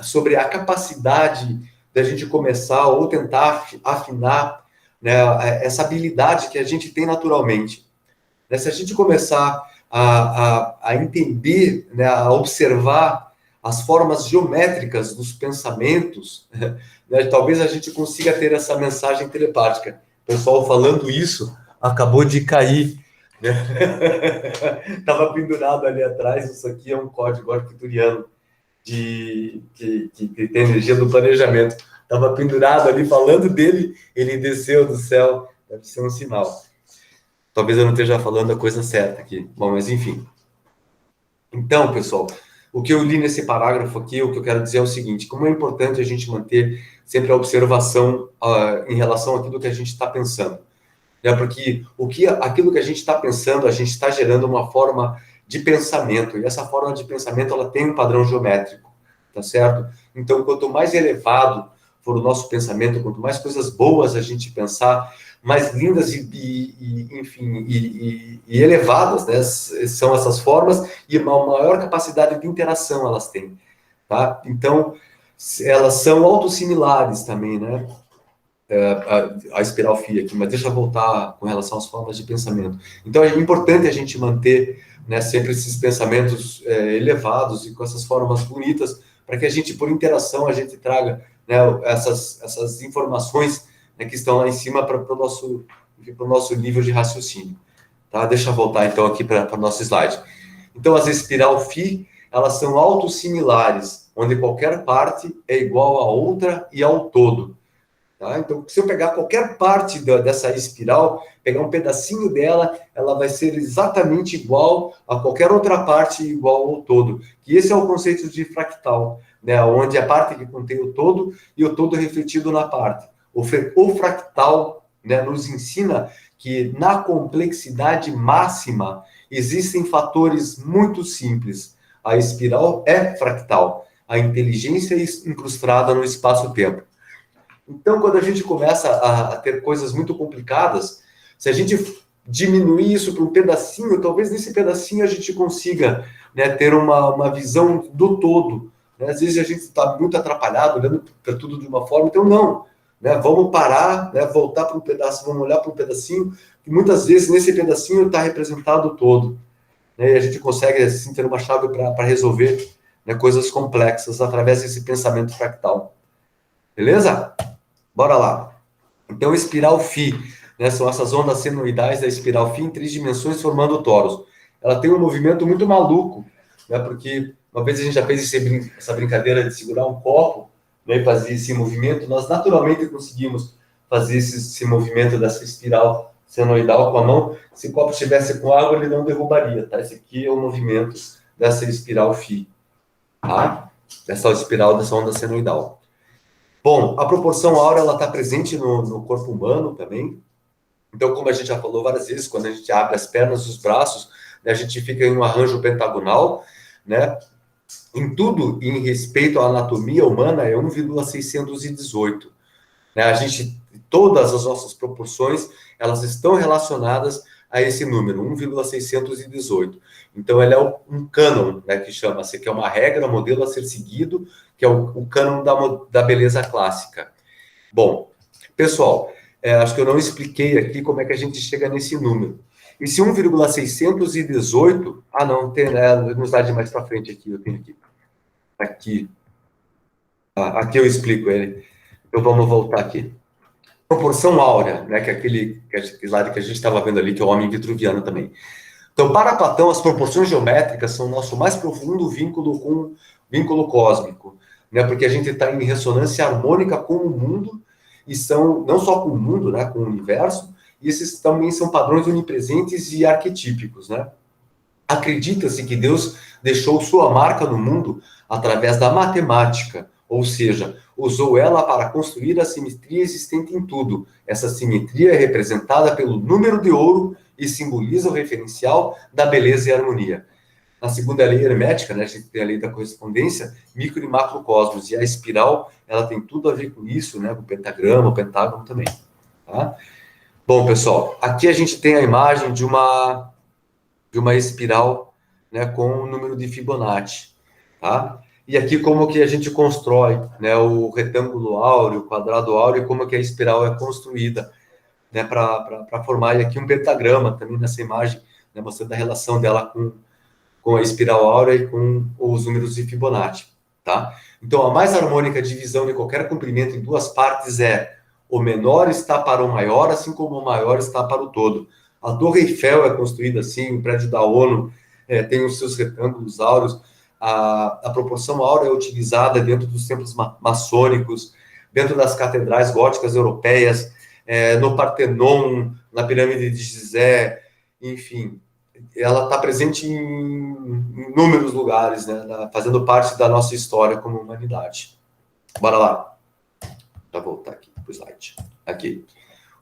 sobre a capacidade da gente começar ou tentar afinar, né, essa habilidade que a gente tem naturalmente. Né? Se a gente começar a entender, né, a observar as formas geométricas dos pensamentos, né, talvez a gente consiga ter essa mensagem telepática. O pessoal falando isso acabou de cair. Estava pendurado ali atrás, isso aqui é um código arcturiano. que tem energia do planejamento. Estava pendurado ali falando dele, ele desceu do céu, deve ser um sinal. Talvez eu não esteja falando a coisa certa aqui. Bom, mas enfim. Então, pessoal, o que eu li nesse parágrafo aqui, o que eu quero dizer é o seguinte: como é importante a gente manter sempre a observação em relação àquilo que a gente está pensando. Né? Porque aquilo que a gente está pensando, a gente está gerando uma forma de pensamento, e essa forma de pensamento ela tem um padrão geométrico, tá certo? Então, quanto mais elevado for o nosso pensamento, quanto mais coisas boas a gente pensar, mais lindas e elevadas, né, são essas formas, e uma maior capacidade de interação elas têm, tá? Então, elas são autossimilares também, né? A espiral Phi aqui, mas deixa eu voltar com relação às formas de pensamento. Então, é importante a gente manter, né, sempre esses pensamentos elevados e com essas formas bonitas, para que a gente, por interação, a gente traga, né, essas informações, né, que estão lá em cima para o nosso nível de raciocínio. Tá? Deixa eu voltar, então, aqui para o nosso slide. Então, as espiral Phi, elas são autossimilares, onde qualquer parte é igual à outra e ao todo. Tá? Então, se eu pegar qualquer parte dessa espiral, pegar um pedacinho dela, ela vai ser exatamente igual a qualquer outra parte igual ao todo. E esse é o conceito de fractal, né? Onde a parte que contém o todo e o todo refletido na parte. O fractal, né, nos ensina que na complexidade máxima existem fatores muito simples. A espiral é fractal, a inteligência é incrustada no espaço-tempo. Então, quando a gente começa a ter coisas muito complicadas, se a gente diminuir isso para um pedacinho, talvez nesse pedacinho a gente consiga, né, ter uma visão do todo. Né? Às vezes a gente está muito atrapalhado, olhando para tudo de uma forma, então não. Né? Vamos parar, né, voltar para um pedaço, vamos olhar para um pedacinho, que muitas vezes nesse pedacinho está representado o todo. Né? E a gente consegue, assim, ter uma chave para resolver, né, coisas complexas através desse pensamento fractal. Beleza? Bora lá. Então, espiral Phi, né, são essas ondas senoidais da espiral Phi em 3 dimensões formando o torus. Ela tem um movimento muito maluco, né, porque uma vez a gente já fez essa brincadeira de segurar um copo, né, e fazer esse movimento, nós naturalmente conseguimos fazer esse movimento dessa espiral senoidal com a mão. Se o copo estivesse com água, ele não derrubaria, tá? Esse aqui é o movimento dessa espiral Phi, tá? Dessa espiral, dessa onda senoidal. Bom, a proporção áurea está presente no corpo humano também. Então, como a gente já falou várias vezes, quando a gente abre as pernas, os braços, né, a gente fica em um arranjo pentagonal, né? Em tudo, em respeito à anatomia humana, é 1,618. Né? Todas as nossas proporções, elas estão relacionadas a esse número, 1,618. Então, ele é um cânon, né, que chama-se, que é uma regra, modelo a ser seguido, que é o cânon da beleza clássica. Bom, pessoal, acho que eu não expliquei aqui como é que a gente chega nesse número. Esse 1,618, não, tem, né, no slide mais para frente aqui, eu tenho aqui. Aqui eu explico ele. Então, vamos voltar aqui. Proporção áurea, né, que é aquele slide que a gente estava vendo ali, que é o homem vitruviano também. Então, para Platão, as proporções geométricas são o nosso mais profundo vínculo cósmico, né, porque a gente está em ressonância harmônica com o mundo, e são, não só com o mundo, né, com o universo, e esses também são padrões onipresentes e arquetípicos, né? Acredita-se que Deus deixou sua marca no mundo através da matemática, ou seja, usou ela para construir a simetria existente em tudo. Essa simetria é representada pelo número de ouro e simboliza o referencial da beleza e harmonia. Na segunda lei hermética, né, a gente tem a lei da correspondência, micro e macrocosmos, e a espiral, ela tem tudo a ver com isso, né, com o pentagrama, o pentágono também. Tá? Bom, pessoal, aqui a gente tem a imagem de uma espiral, né, com o número de Fibonacci, tá? E aqui como que a gente constrói, né, o retângulo áureo, o quadrado áureo, e como que a espiral é construída, né, para formar aqui um pentagrama também nessa imagem, né, mostrando a relação dela com a espiral áurea e com os números de Fibonacci, tá? Então, a mais harmônica divisão de qualquer comprimento em duas partes é o menor está para o maior, assim como o maior está para o todo. A Torre Eiffel é construída assim, o prédio da ONU tem os seus retângulos áureos. a proporção áurea é utilizada dentro dos templos maçônicos, dentro das catedrais góticas europeias, no Partenon, na pirâmide de Gizé, enfim, ela está presente em inúmeros lugares, né, fazendo parte da nossa história como humanidade. Bora lá. Para voltar aqui para o slide. Aqui.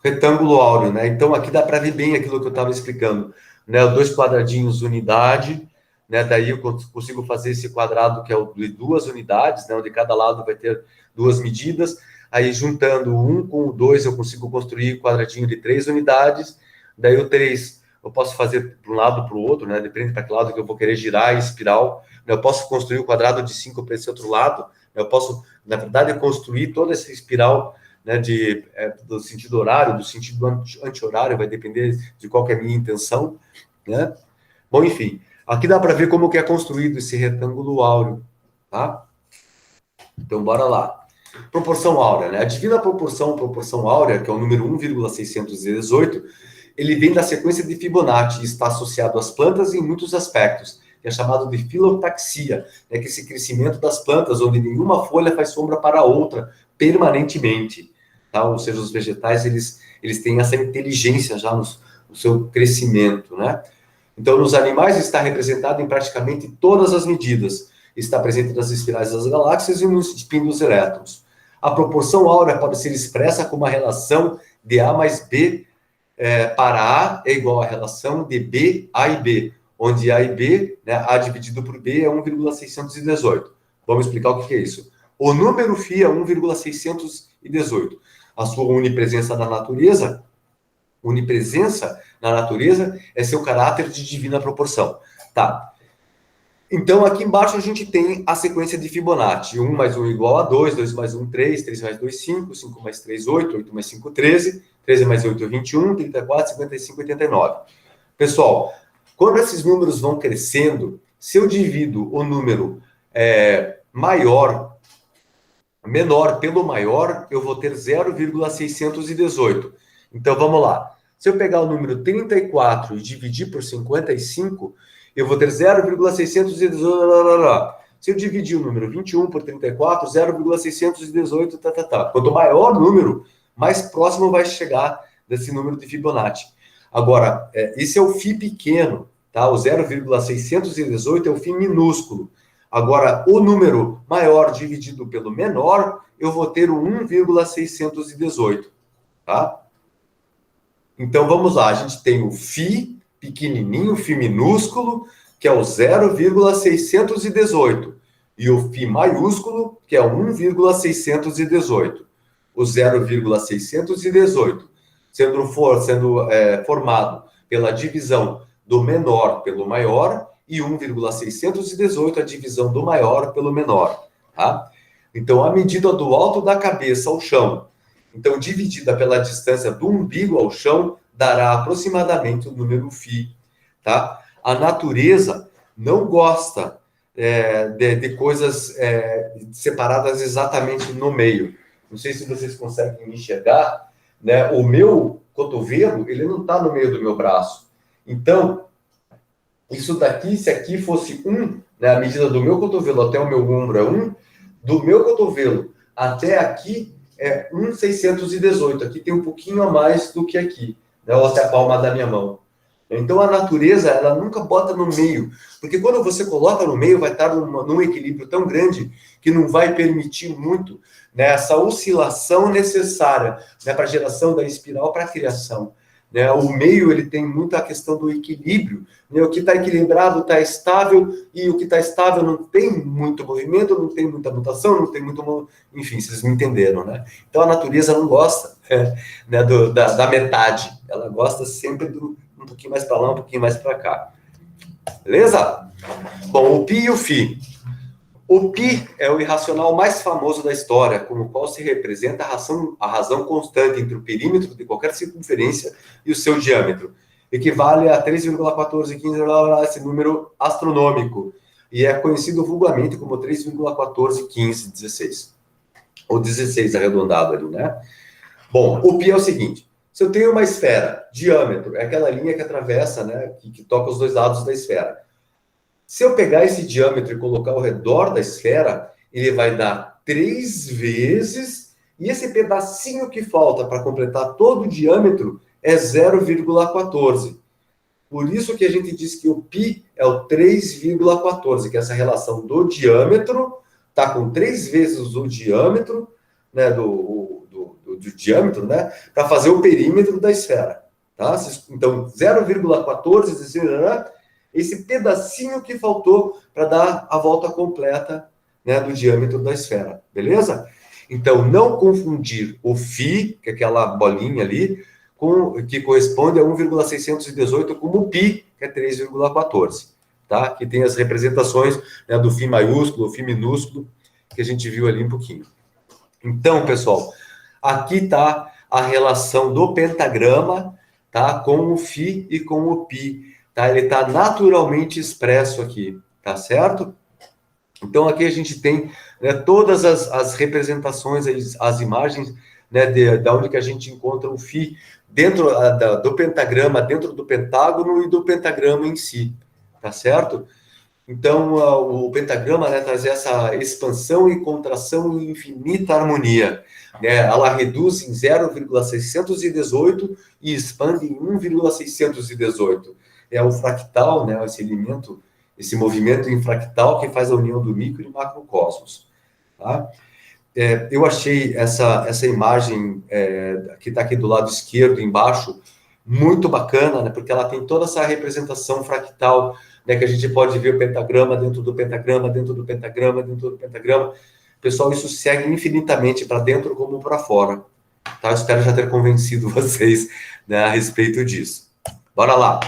Retângulo áureo, né? Então, aqui dá para ver bem aquilo que eu estava explicando, né? 2 quadradinhos, unidade, né? Daí eu consigo fazer esse quadrado que é o de 2 unidades, né? Onde cada lado vai ter 2 medidas. Aí, juntando o 1 com o 2, eu consigo construir quadradinho de 3 unidades. Daí, o 3, eu posso fazer para um lado para o outro, né? Depende para que lado que eu vou querer girar em espiral. Eu posso construir o quadrado de 5 para esse outro lado. Eu posso, na verdade, construir toda essa espiral, né, do sentido horário, do sentido anti-horário, vai depender de qual que é a minha intenção, né? Bom, enfim, aqui dá para ver como que é construído esse retângulo áureo, tá? Então, bora lá. Proporção áurea, né? A divina proporção áurea, que é o número 1,618, ele vem da sequência de Fibonacci e está associado às plantas em muitos aspectos, que é chamado de filotaxia, né, que é esse crescimento das plantas, onde nenhuma folha faz sombra para a outra permanentemente, tá? Ou seja, os vegetais, eles têm essa inteligência já no seu crescimento, né? Então, nos animais está representado em praticamente todas as medidas, está presente nas espirais das galáxias e nos espín dos elétrons. A proporção áurea pode ser expressa como a relação de A mais B para A é igual à relação de B, A e B, onde A e B, né, A dividido por B é 1,618. Vamos explicar o que é isso. O número φ é 1,618. A sua onipresença na natureza é seu caráter de divina proporção. Tá. Então, aqui embaixo a gente tem a sequência de Fibonacci. 1 mais 1 igual a 2, 2 mais 1, 3, 3 mais 2, 5, 5 mais 3, 8, 8 mais 5, 13, 13 mais 8, 21, 34, 55, 89. Pessoal, quando esses números vão crescendo, se eu divido o número menor pelo maior, eu vou ter 0,618. Então, vamos lá. Se eu pegar o número 34 e dividir por 55, eu vou ter 0,618. Se eu dividir o número 21 por 34, 0,618, Quanto maior o número, mais próximo vai chegar desse número de Fibonacci. Agora, esse é o φ pequeno, tá? O 0,618 é o φ minúsculo. Agora, o número maior dividido pelo menor, eu vou ter o 1,618, tá? Então, vamos lá. A gente tem o φ pequenininho, o φ minúsculo, que é o 0,618. E o φ maiúsculo, que é o 1,618. O 0,618 sendo formado pela divisão do menor pelo maior e 1,618 a divisão do maior pelo menor, tá? Então, a medida do alto da cabeça ao chão, então, dividida pela distância do umbigo ao chão, dará aproximadamente o número φ, tá? A natureza não gosta de coisas separadas exatamente no meio. Não sei se vocês conseguem me enxergar, né? O meu cotovelo, ele não está no meio do meu braço. Então, isso daqui, se aqui fosse 1, né, a medida do meu cotovelo até o meu ombro é 1, do meu cotovelo até aqui é 1,618. Aqui tem um pouquinho a mais do que aqui, né, ou até a palma da minha mão. Então, a natureza, ela nunca bota no meio, porque quando você coloca no meio, vai estar num equilíbrio tão grande que não vai permitir muito, né, essa oscilação necessária, né, para a geração da espiral para a criação. Né? O meio, ele tem muito a questão do equilíbrio, né? O que está equilibrado está estável, e o que está estável não tem muito movimento, não tem muita mutação, não tem muito... Enfim, vocês me entenderam, né? Então, a natureza não gosta, né, da metade, ela gosta sempre um pouquinho mais para lá, um pouquinho mais para cá. Beleza? Bom, o π e o φ. O π é o irracional mais famoso da história, com o qual se representa a razão constante entre o perímetro de qualquer circunferência e o seu diâmetro. Equivale a 3,1415, esse número astronômico, e é conhecido vulgarmente como 3,141516. Ou 16 arredondado ali, né? Bom, o π é o seguinte: se eu tenho uma esfera, diâmetro, é aquela linha que atravessa, né, que toca os dois lados da esfera. Se eu pegar esse diâmetro e colocar ao redor da esfera, ele vai dar 3 vezes, e esse pedacinho que falta para completar todo o diâmetro é 0,14. Por isso que a gente diz que o π é o 3,14, que é essa relação do diâmetro está com 3 vezes o diâmetro, né, do diâmetro, né, para fazer o perímetro da esfera. Tá? Então, 0,14, esse pedacinho que faltou para dar a volta completa, né, do diâmetro da esfera. Beleza? Então, não confundir o φ, que é aquela bolinha ali, que corresponde a 1,618 como o π, que é 3,14. Tá? Que tem as representações, né, do φ maiúsculo, φ minúsculo, que a gente viu ali um pouquinho. Então, pessoal, aqui está a relação do pentagrama, tá, com o φ e com o π. Tá? Ele está naturalmente expresso aqui, tá certo? Então, aqui a gente tem, né, todas as representações, as imagens, né, de onde que a gente encontra o φ dentro do pentagrama, dentro do pentágono e do pentagrama em si, tá certo? Então, o pentagrama, né, traz essa expansão e contração em infinita harmonia. Né? Ela reduz em 0,618 e expande em 1,618. É o fractal, né, esse elemento, esse movimento em fractal que faz a união do micro e macrocosmos. Tá? Eu achei essa imagem que está aqui do lado esquerdo, embaixo, muito bacana, né, porque ela tem toda essa representação fractal, né, que a gente pode ver o pentagrama dentro do pentagrama, dentro do pentagrama, dentro do pentagrama. Pessoal, isso segue infinitamente para dentro como para fora. Tá? Eu espero já ter convencido vocês, né, a respeito disso. Bora lá.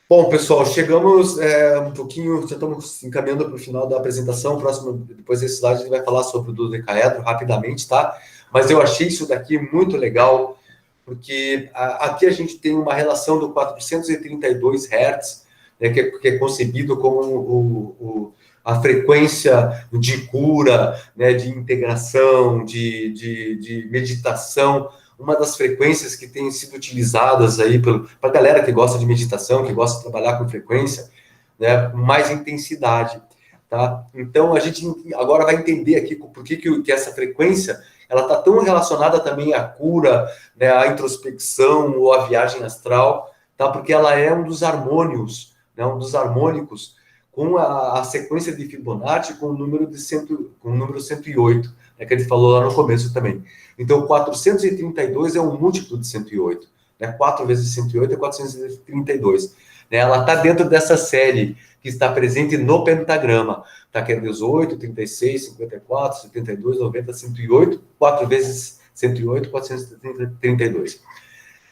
Bom, pessoal, chegamos um pouquinho, já estamos encaminhando para o final da apresentação. Depois desse slide, a gente vai falar sobre o dodecaedro rapidamente, tá? Mas eu achei isso daqui muito legal, porque aqui a gente tem uma relação do 432 Hz, né, que é concebido como a frequência de cura, né, de integração, de meditação, uma das frequências que tem sido utilizadas aí para a galera que gosta de meditação, que gosta de trabalhar com frequência, né, com mais intensidade, tá? Então, a gente agora vai entender aqui por que essa frequência ela está tão relacionada também à cura, né, à introspecção ou à viagem astral, tá? Porque ela é um dos harmônios, né, um dos harmônicos com a sequência de Fibonacci com o número 108, né, que ele falou lá no começo também. Então, 432 é um múltiplo de 108. Né? 4 vezes 108 é 432. Né? Ela está dentro dessa série que está presente no pentagrama. Tá? Que é 18, 36, 54, 72, 90, 108. 4 vezes 108, 432.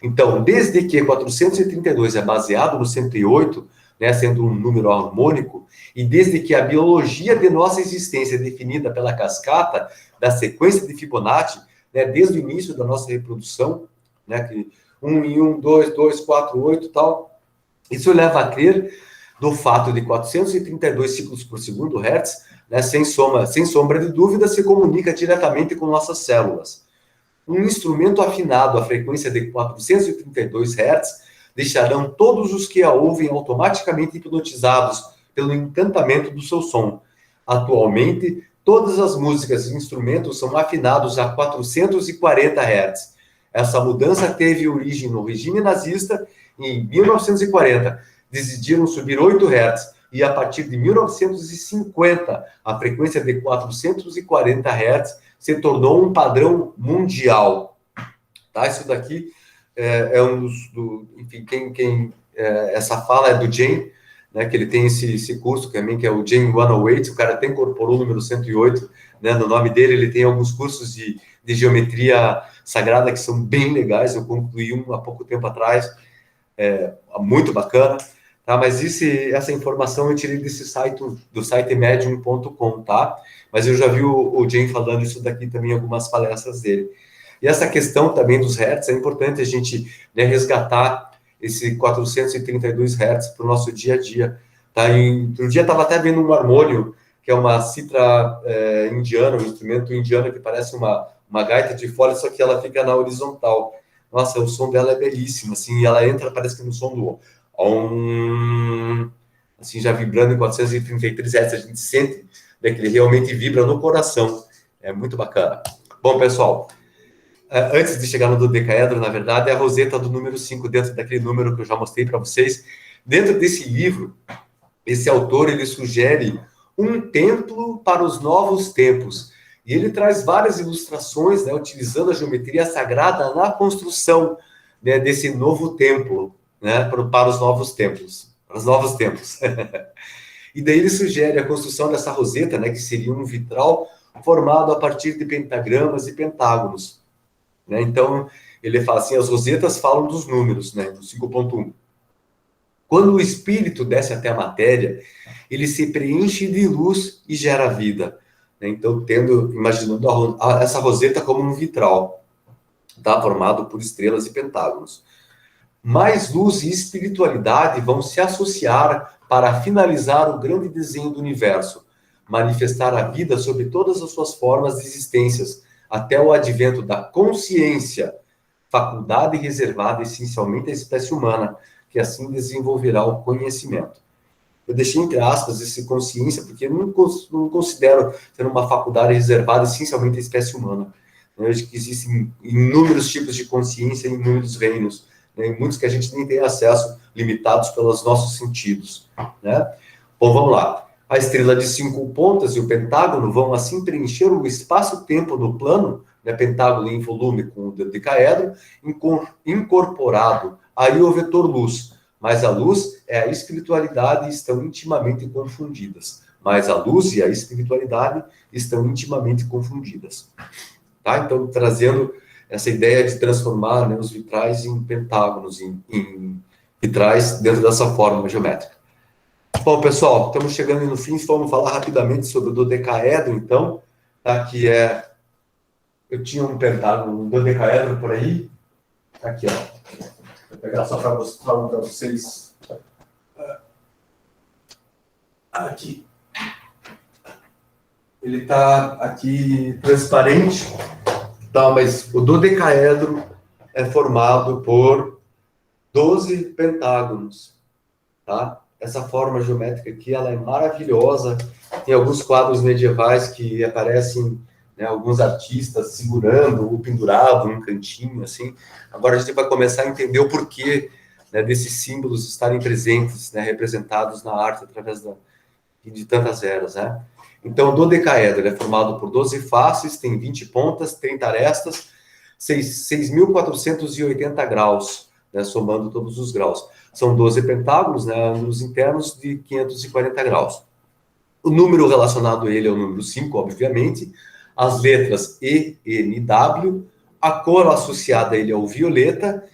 Então, desde que 432 é baseado no 108, né, sendo um número harmônico, e desde que a biologia de nossa existência é definida pela cascata da sequência de Fibonacci, né, desde o início da nossa reprodução, né, que 1 em 1, 2, 2, 4, 8 tal, isso leva a crer do fato de 432 ciclos por segundo Hertz, né, sem sombra de dúvida, se comunica diretamente com nossas células. Um instrumento afinado à frequência de 432 Hz deixarão todos os que a ouvem automaticamente hipnotizados pelo encantamento do seu som. Atualmente, todas as músicas e instrumentos são afinados a 440 Hz. Essa mudança teve origem no regime nazista em 1940. Decidiram subir 8 Hz e, a partir de 1950, a frequência de 440 Hz se tornou um padrão mundial. Tá? Isso daqui é um enfim, essa fala é do Jane, né, que ele tem esse curso também, que é o Jane 108, o cara até incorporou o número 108, né, no nome dele. Ele tem alguns cursos de geometria sagrada que são bem legais, eu concluí um há pouco tempo atrás, muito bacana, tá? Mas essa informação eu tirei desse site, do site medium.com, tá? Mas eu já vi o Jane falando isso daqui também em algumas palestras dele. E essa questão também dos hertz, é importante a gente, né, resgatar esse 432 hertz para o nosso dia a dia. Tá? Outro dia estava até vendo um harmônio, que é uma citra indiana, um instrumento indiano que parece uma gaita de fole, só que ela fica na horizontal. Nossa, o som dela é belíssimo, assim, e ela entra, parece que no som do Om. assim, já vibrando em 433 Hz, a gente sente, né, que ele realmente vibra no coração. É muito bacana. Bom, pessoal, antes de chegar no dodecaedro, na verdade, é a roseta do número 5, dentro daquele número que eu já mostrei para vocês. Dentro desse livro, esse autor, ele sugere um templo para os novos tempos. E ele traz várias ilustrações, né, utilizando a geometria sagrada na construção, né, desse novo templo, né, para os novos templos, para os novos tempos. E daí ele sugere a construção dessa roseta, né, que seria um vitral formado a partir de pentagramas e pentágonos, né? Então, ele fala assim, as rosetas falam dos números, né, do 5.1. Quando o espírito desce até a matéria, ele se preenche de luz e gera vida, né? Então, imaginando essa roseta como um vitral, tá? Formado por estrelas e pentágonos. Mais luz e espiritualidade vão se associar para finalizar o grande desenho do universo, manifestar a vida sob todas as suas formas de existências, até o advento da consciência, faculdade reservada essencialmente à espécie humana, que assim desenvolverá o conhecimento. Eu deixei entre aspas esse consciência, porque eu não considero ter uma faculdade reservada essencialmente à espécie humana. Eu acho que existem inúmeros tipos de consciência em inúmeros reinos, né, e muitos que a gente nem tem acesso, limitados pelos nossos sentidos, né? Bom, vamos lá. A estrela de 5 pontas e o pentágono vão assim preencher o espaço-tempo do plano, né, pentágono em volume com o dodecaedro, incorporado aí o vetor luz. Mas a luz é a espiritualidade e estão intimamente confundidas. Mas a luz e a espiritualidade estão intimamente confundidas. Tá? Então, trazendo essa ideia de transformar, né, os vitrais em pentágonos, em vitrais dentro dessa fórmula geométrica. Bom, pessoal, estamos chegando no fim, vamos falar rapidamente sobre o dodecaedro, então, tá? Que é... Eu tinha um pentágono, um dodecaedro por aí, aqui, ó. Vou pegar só para mostrar um para vocês. Aqui. Ele está aqui transparente, tá? Mas o dodecaedro é formado por 12 pentágonos, tá? Essa forma geométrica aqui, ela é maravilhosa. Tem alguns quadros medievais que aparecem, né, alguns artistas segurando ou pendurado num cantinho, assim. Agora a gente vai começar a entender o porquê, né, desses símbolos estarem presentes, né, representados na arte através de tantas eras, né? Então, o dodecaedro é formado por 12 faces, tem 20 pontas, 30 arestas, 6.480 graus, né, somando todos os graus. São 12 pentágonos, né, ângulos internos de 540 graus. O número relacionado a ele é o número 5, obviamente, as letras E, N, W, a cor associada a ele é o violeta,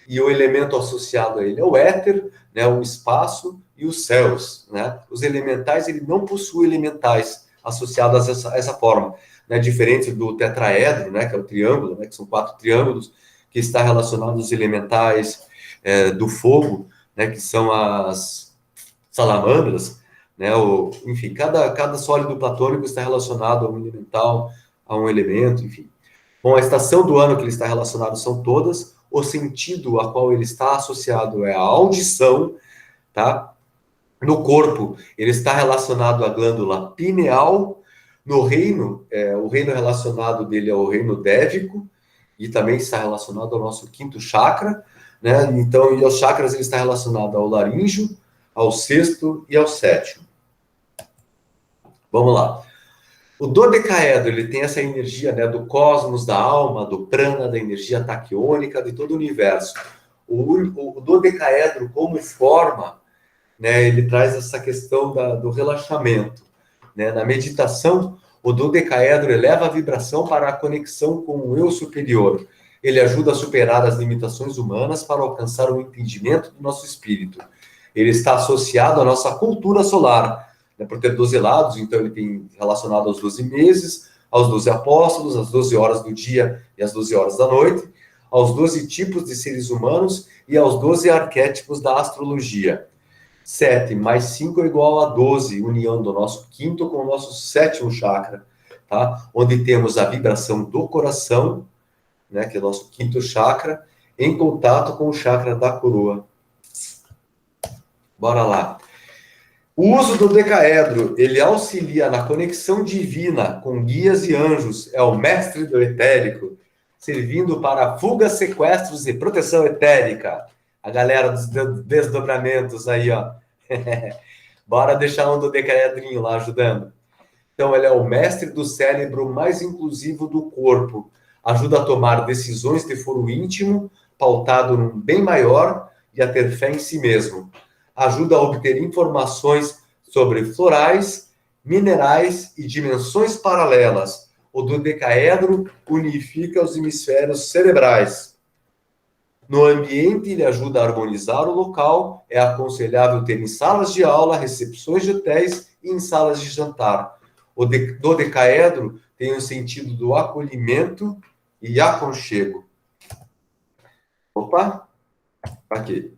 e o elemento associado a ele é o éter, né, o espaço e os céus, né? Os elementais, ele não possui elementais associados a essa forma, né? Diferente do tetraedro, né, que é o triângulo, né, que são 4 triângulos, que está relacionado aos elementais do fogo, né, que são as salamandras, né? Enfim, cada sólido platônico está relacionado a um elemental, a um elemento, enfim. Bom, a estação do ano que ele está relacionado são todas, o sentido a qual ele está associado é a audição, tá? No corpo, ele está relacionado à glândula pineal. No reino, o reino relacionado dele é o reino dévico, e também está relacionado ao nosso quinto chakra, né? Então, e aos chakras ele está relacionado ao laríngeo, ao sexto e ao sétimo. Vamos lá. O dodecaedro, ele tem essa energia, né, do cosmos, da alma, do prana, da energia taquiônica, de todo o universo. O dodecaedro, como forma, né, ele traz essa questão do relaxamento, né? Na meditação, o dodecaedro eleva a vibração para a conexão com o eu superior. Ele ajuda a superar as limitações humanas para alcançar o entendimento do nosso espírito. Ele está associado à nossa cultura solar, né, por ter 12 lados, então ele tem relacionado aos 12 meses, aos 12 apóstolos, às 12 horas do dia e às 12 horas da noite, aos 12 tipos de seres humanos e aos 12 arquétipos da astrologia. 7 mais 5 é igual a 12, união do nosso quinto com o nosso sétimo chakra, tá? Onde temos a vibração do coração, né, que é o nosso quinto chakra, em contato com o chakra da coroa. Bora lá. O uso do decaedro, ele auxilia na conexão divina com guias e anjos, é o mestre do etérico, servindo para fugas, sequestros e proteção etérica. A galera dos desdobramentos aí, ó. Bora deixar um do decaedrinho lá ajudando. Então, ele é o mestre do cérebro mais inclusivo do corpo. Ajuda a tomar decisões de foro íntimo, pautado num bem maior e a ter fé em si mesmo. Ajuda a obter informações sobre florais, minerais e dimensões paralelas. O dodecaedro unifica os hemisférios cerebrais. No ambiente, ele ajuda a harmonizar o local. É aconselhável ter em salas de aula, recepções de hotéis e em salas de jantar. O dodecaedro tem o sentido do acolhimento e aconchego. Opa, aqui.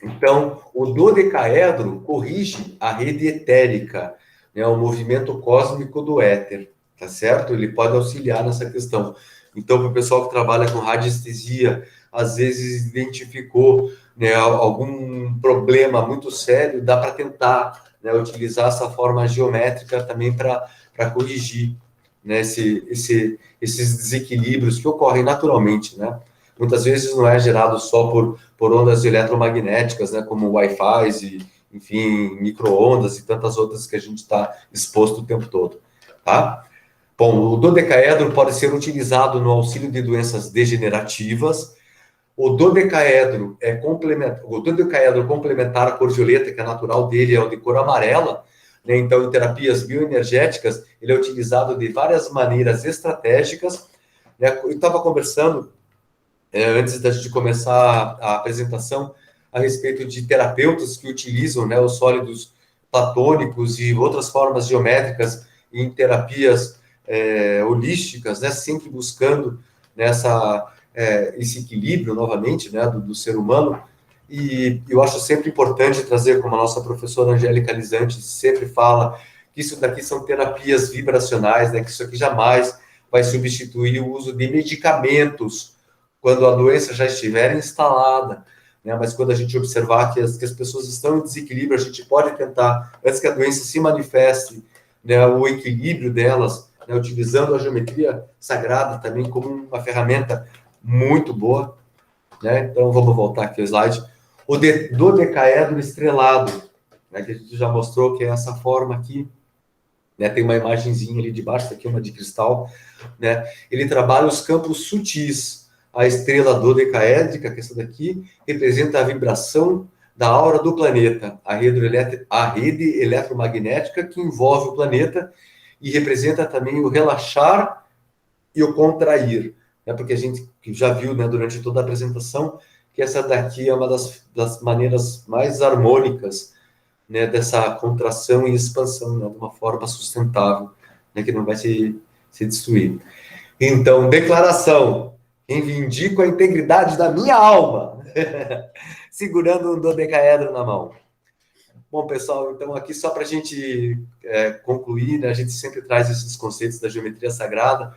Então, o dodecaedro corrige a rede etérica, né, o movimento cósmico do éter, tá certo? Ele pode auxiliar nessa questão. Então, para o pessoal que trabalha com radiestesia, às vezes identificou, né, algum problema muito sério, dá para tentar, né, utilizar essa forma geométrica também para corrigir, né, esses desequilíbrios que ocorrem naturalmente, né? Muitas vezes não é gerado só por ondas eletromagnéticas, né, como Wi-Fi e, enfim, micro-ondas e tantas outras que a gente está exposto o tempo todo, tá? Bom, o dodecaedro pode ser utilizado no auxílio de doenças degenerativas. O dodecaedro complementar a cor violeta, que é natural dele, é o de cor amarela, né? Então, em terapias bioenergéticas, ele é utilizado de várias maneiras estratégicas, né? Eu estava conversando antes da gente começar a apresentação, a respeito de terapeutas que utilizam, né, os sólidos platônicos e outras formas geométricas em terapias holísticas, né, sempre buscando nessa, esse equilíbrio, novamente, né, do ser humano. E eu acho sempre importante trazer, como a nossa professora Angélica Lisante sempre fala, que isso daqui são terapias vibracionais, né, que isso aqui jamais vai substituir o uso de medicamentos quando a doença já estiver instalada, né? Mas quando a gente observar que as pessoas estão em desequilíbrio, a gente pode tentar, antes que a doença se manifeste, né, o equilíbrio delas, né, utilizando a geometria sagrada também como uma ferramenta muito boa, né? Então, vamos voltar aqui ao slide. O dodecaedro estrelado, né, que a gente já mostrou que é essa forma aqui, né, tem uma imagenzinha ali de baixo, aqui uma de cristal, né? Ele trabalha os campos sutis. A estrela dodecaédrica, que é essa daqui, representa a vibração da aura do planeta, a rede eletromagnética que envolve o planeta e representa também o relaxar e o contrair, né? Porque a gente já viu, né, durante toda a apresentação que essa daqui é uma das maneiras mais harmônicas, né, dessa contração e expansão, né, de uma forma sustentável, né, que não vai se destruir. Então, declaração. Reivindico a integridade da minha alma. Segurando um dodecaedro na mão. Bom, pessoal, então aqui só para a gente concluir, né, a gente sempre traz esses conceitos da geometria sagrada,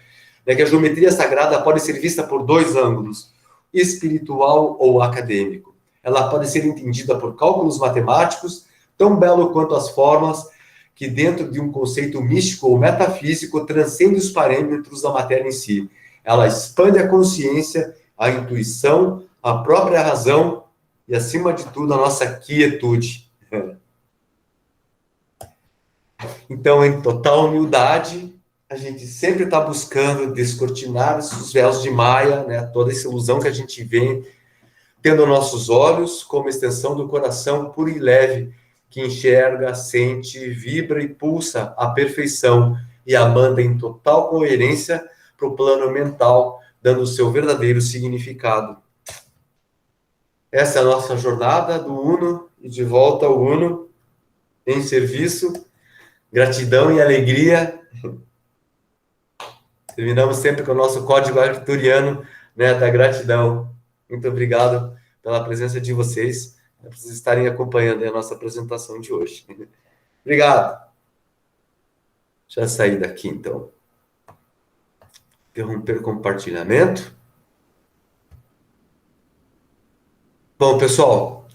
né, que a geometria sagrada pode ser vista por dois ângulos, espiritual ou acadêmico. Ela pode ser entendida por cálculos matemáticos, tão belo quanto as formas, que dentro de um conceito místico ou metafísico transcende os parâmetros da matéria em si. Ela expande a consciência, a intuição, a própria razão e, acima de tudo, a nossa quietude. Então, em total humildade, a gente sempre está buscando descortinar os véus de Maia, né? Toda essa ilusão que a gente vê, tendo nossos olhos como extensão do coração puro e leve, que enxerga, sente, vibra e pulsa a perfeição e a manda em total coerência para o plano mental, dando o seu verdadeiro significado. Essa é a nossa jornada do Uno e de volta ao Uno, em serviço, gratidão e alegria. Terminamos sempre com o nosso código arcturiano, né, da gratidão. Muito obrigado pela presença de vocês, por vocês estarem acompanhando a nossa apresentação de hoje. Obrigado. Já saí daqui, então. Interromper o compartilhamento. Bom, pessoal,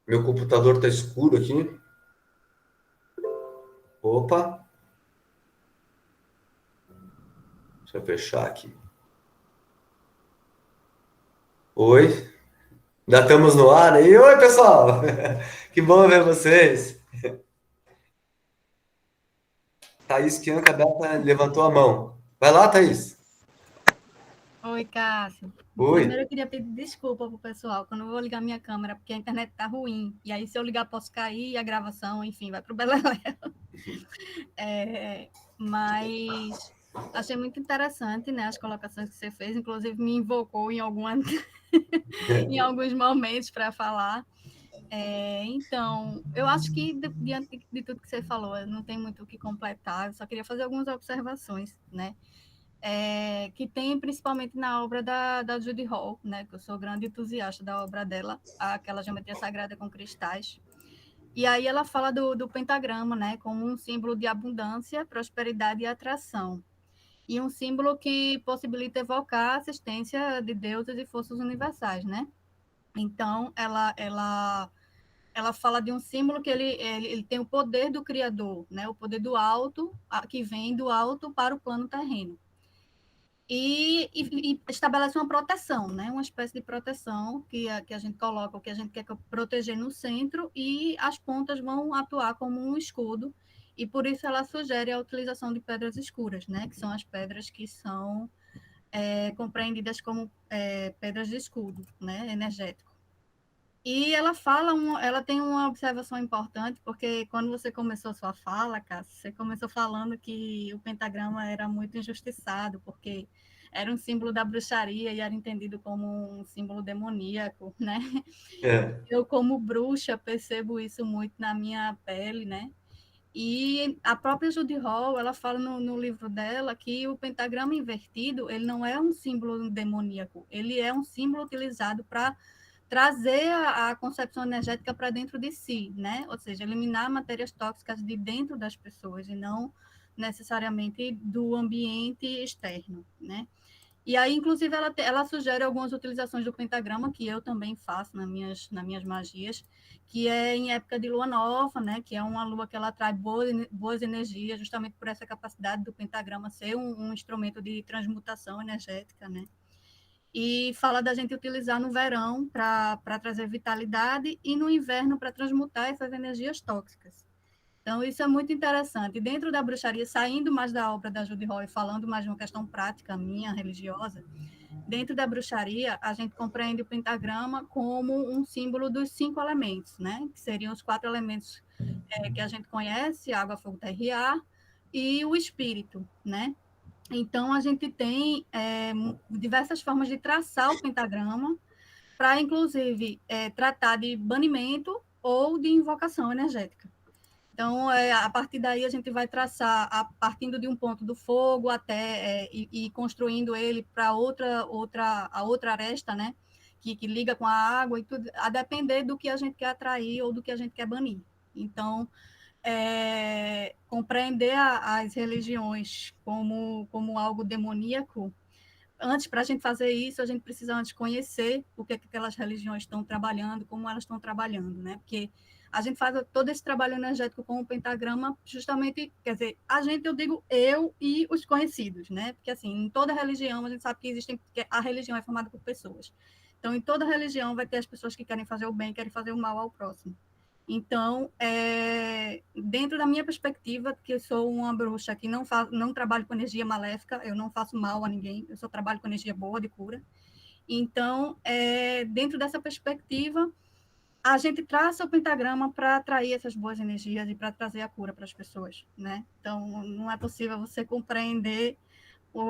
Meu computador está escuro aqui. Opa, deixa eu fechar aqui. Oi, ainda estamos no ar aí. Oi, pessoal! Que bom ver vocês. Thaís Kianca Beta levantou a mão. Vai lá, Thaís. Oi, Cássio. Oi. Primeiro eu queria pedir desculpa pro pessoal, quando eu vou ligar minha câmera, porque a internet tá ruim. E aí, se eu ligar, posso cair e a gravação, enfim, vai pro beleléu. Mas achei muito interessante, né, as colocações que você fez, inclusive me invocou em em alguns momentos para falar. Então, eu acho que, diante de tudo que você falou, não tem muito o que completar, eu só queria fazer algumas observações, né? Que tem principalmente na obra da Judy Hall, né, que eu sou grande entusiasta da obra dela, aquela Geometria Sagrada com Cristais. E aí ela fala do pentagrama, né, como um símbolo de abundância, prosperidade e atração. E um símbolo que possibilita evocar a assistência de deuses e forças universais, né? Então, ela fala de um símbolo que ele tem o poder do Criador, né? O poder do alto, que vem do alto para o plano terreno. E estabelece uma proteção, né? Uma espécie de proteção que a gente coloca, o que a gente quer proteger no centro, e as pontas vão atuar como um escudo, e por isso ela sugere a utilização de pedras escuras, né? Que são as pedras que são compreendidas como pedras de escudo, né? Energético. E ela tem uma observação importante, porque quando você começou sua fala, Cássio, você começou falando que o pentagrama era muito injustiçado, porque era um símbolo da bruxaria e era entendido como um símbolo demoníaco, né? É. Eu, como bruxa, percebo isso muito na minha pele, né? E a própria Judy Hall, ela fala no livro dela que o pentagrama invertido, ele não é um símbolo demoníaco, ele é um símbolo utilizado para trazer a concepção energética para dentro de si, né? Ou seja, eliminar matérias tóxicas de dentro das pessoas e não necessariamente do ambiente externo, né? E aí, inclusive, ela sugere algumas utilizações do pentagrama, que eu também faço nas minhas magias, que é em época de lua nova, né? Que é uma lua que ela atrai boas energias, justamente por essa capacidade do pentagrama ser um instrumento de transmutação energética, né? E fala da gente utilizar no verão para trazer vitalidade e no inverno para transmutar essas energias tóxicas. Então, isso é muito interessante. Dentro da bruxaria, saindo mais da obra da Judy Hall e falando mais de uma questão prática minha, religiosa, dentro da bruxaria, a gente compreende o pentagrama como um símbolo dos 5 elementos, né? Que seriam os 4 elementos que a gente conhece, água, fogo, terra e ar, e o espírito, né? Então, a gente tem diversas formas de traçar o pentagrama para, inclusive, tratar de banimento ou de invocação energética. Então, a partir daí, a gente vai traçar, partindo de um ponto do fogo até e construindo ele para a outra aresta, né? Que liga com a água e tudo, a depender do que a gente quer atrair ou do que a gente quer banir. Então, compreender as religiões como algo demoníaco, antes, para a gente fazer isso, a gente precisa antes conhecer o que aquelas religiões estão trabalhando, como elas estão trabalhando, né? Porque a gente faz todo esse trabalho energético com o pentagrama, justamente, quer dizer, a gente, eu digo eu e os conhecidos, né? Porque, assim, em toda religião, a gente sabe que a religião é formada por pessoas. Então, em toda religião vai ter as pessoas que querem fazer o bem, querem fazer o mal ao próximo. Então, dentro da minha perspectiva, que eu sou uma bruxa que não trabalho com energia maléfica, eu não faço mal a ninguém, eu só trabalho com energia boa, de cura. Então, dentro dessa perspectiva, a gente traça o pentagrama para atrair essas boas energias e para trazer a cura para as pessoas, né? Então, não é possível você compreender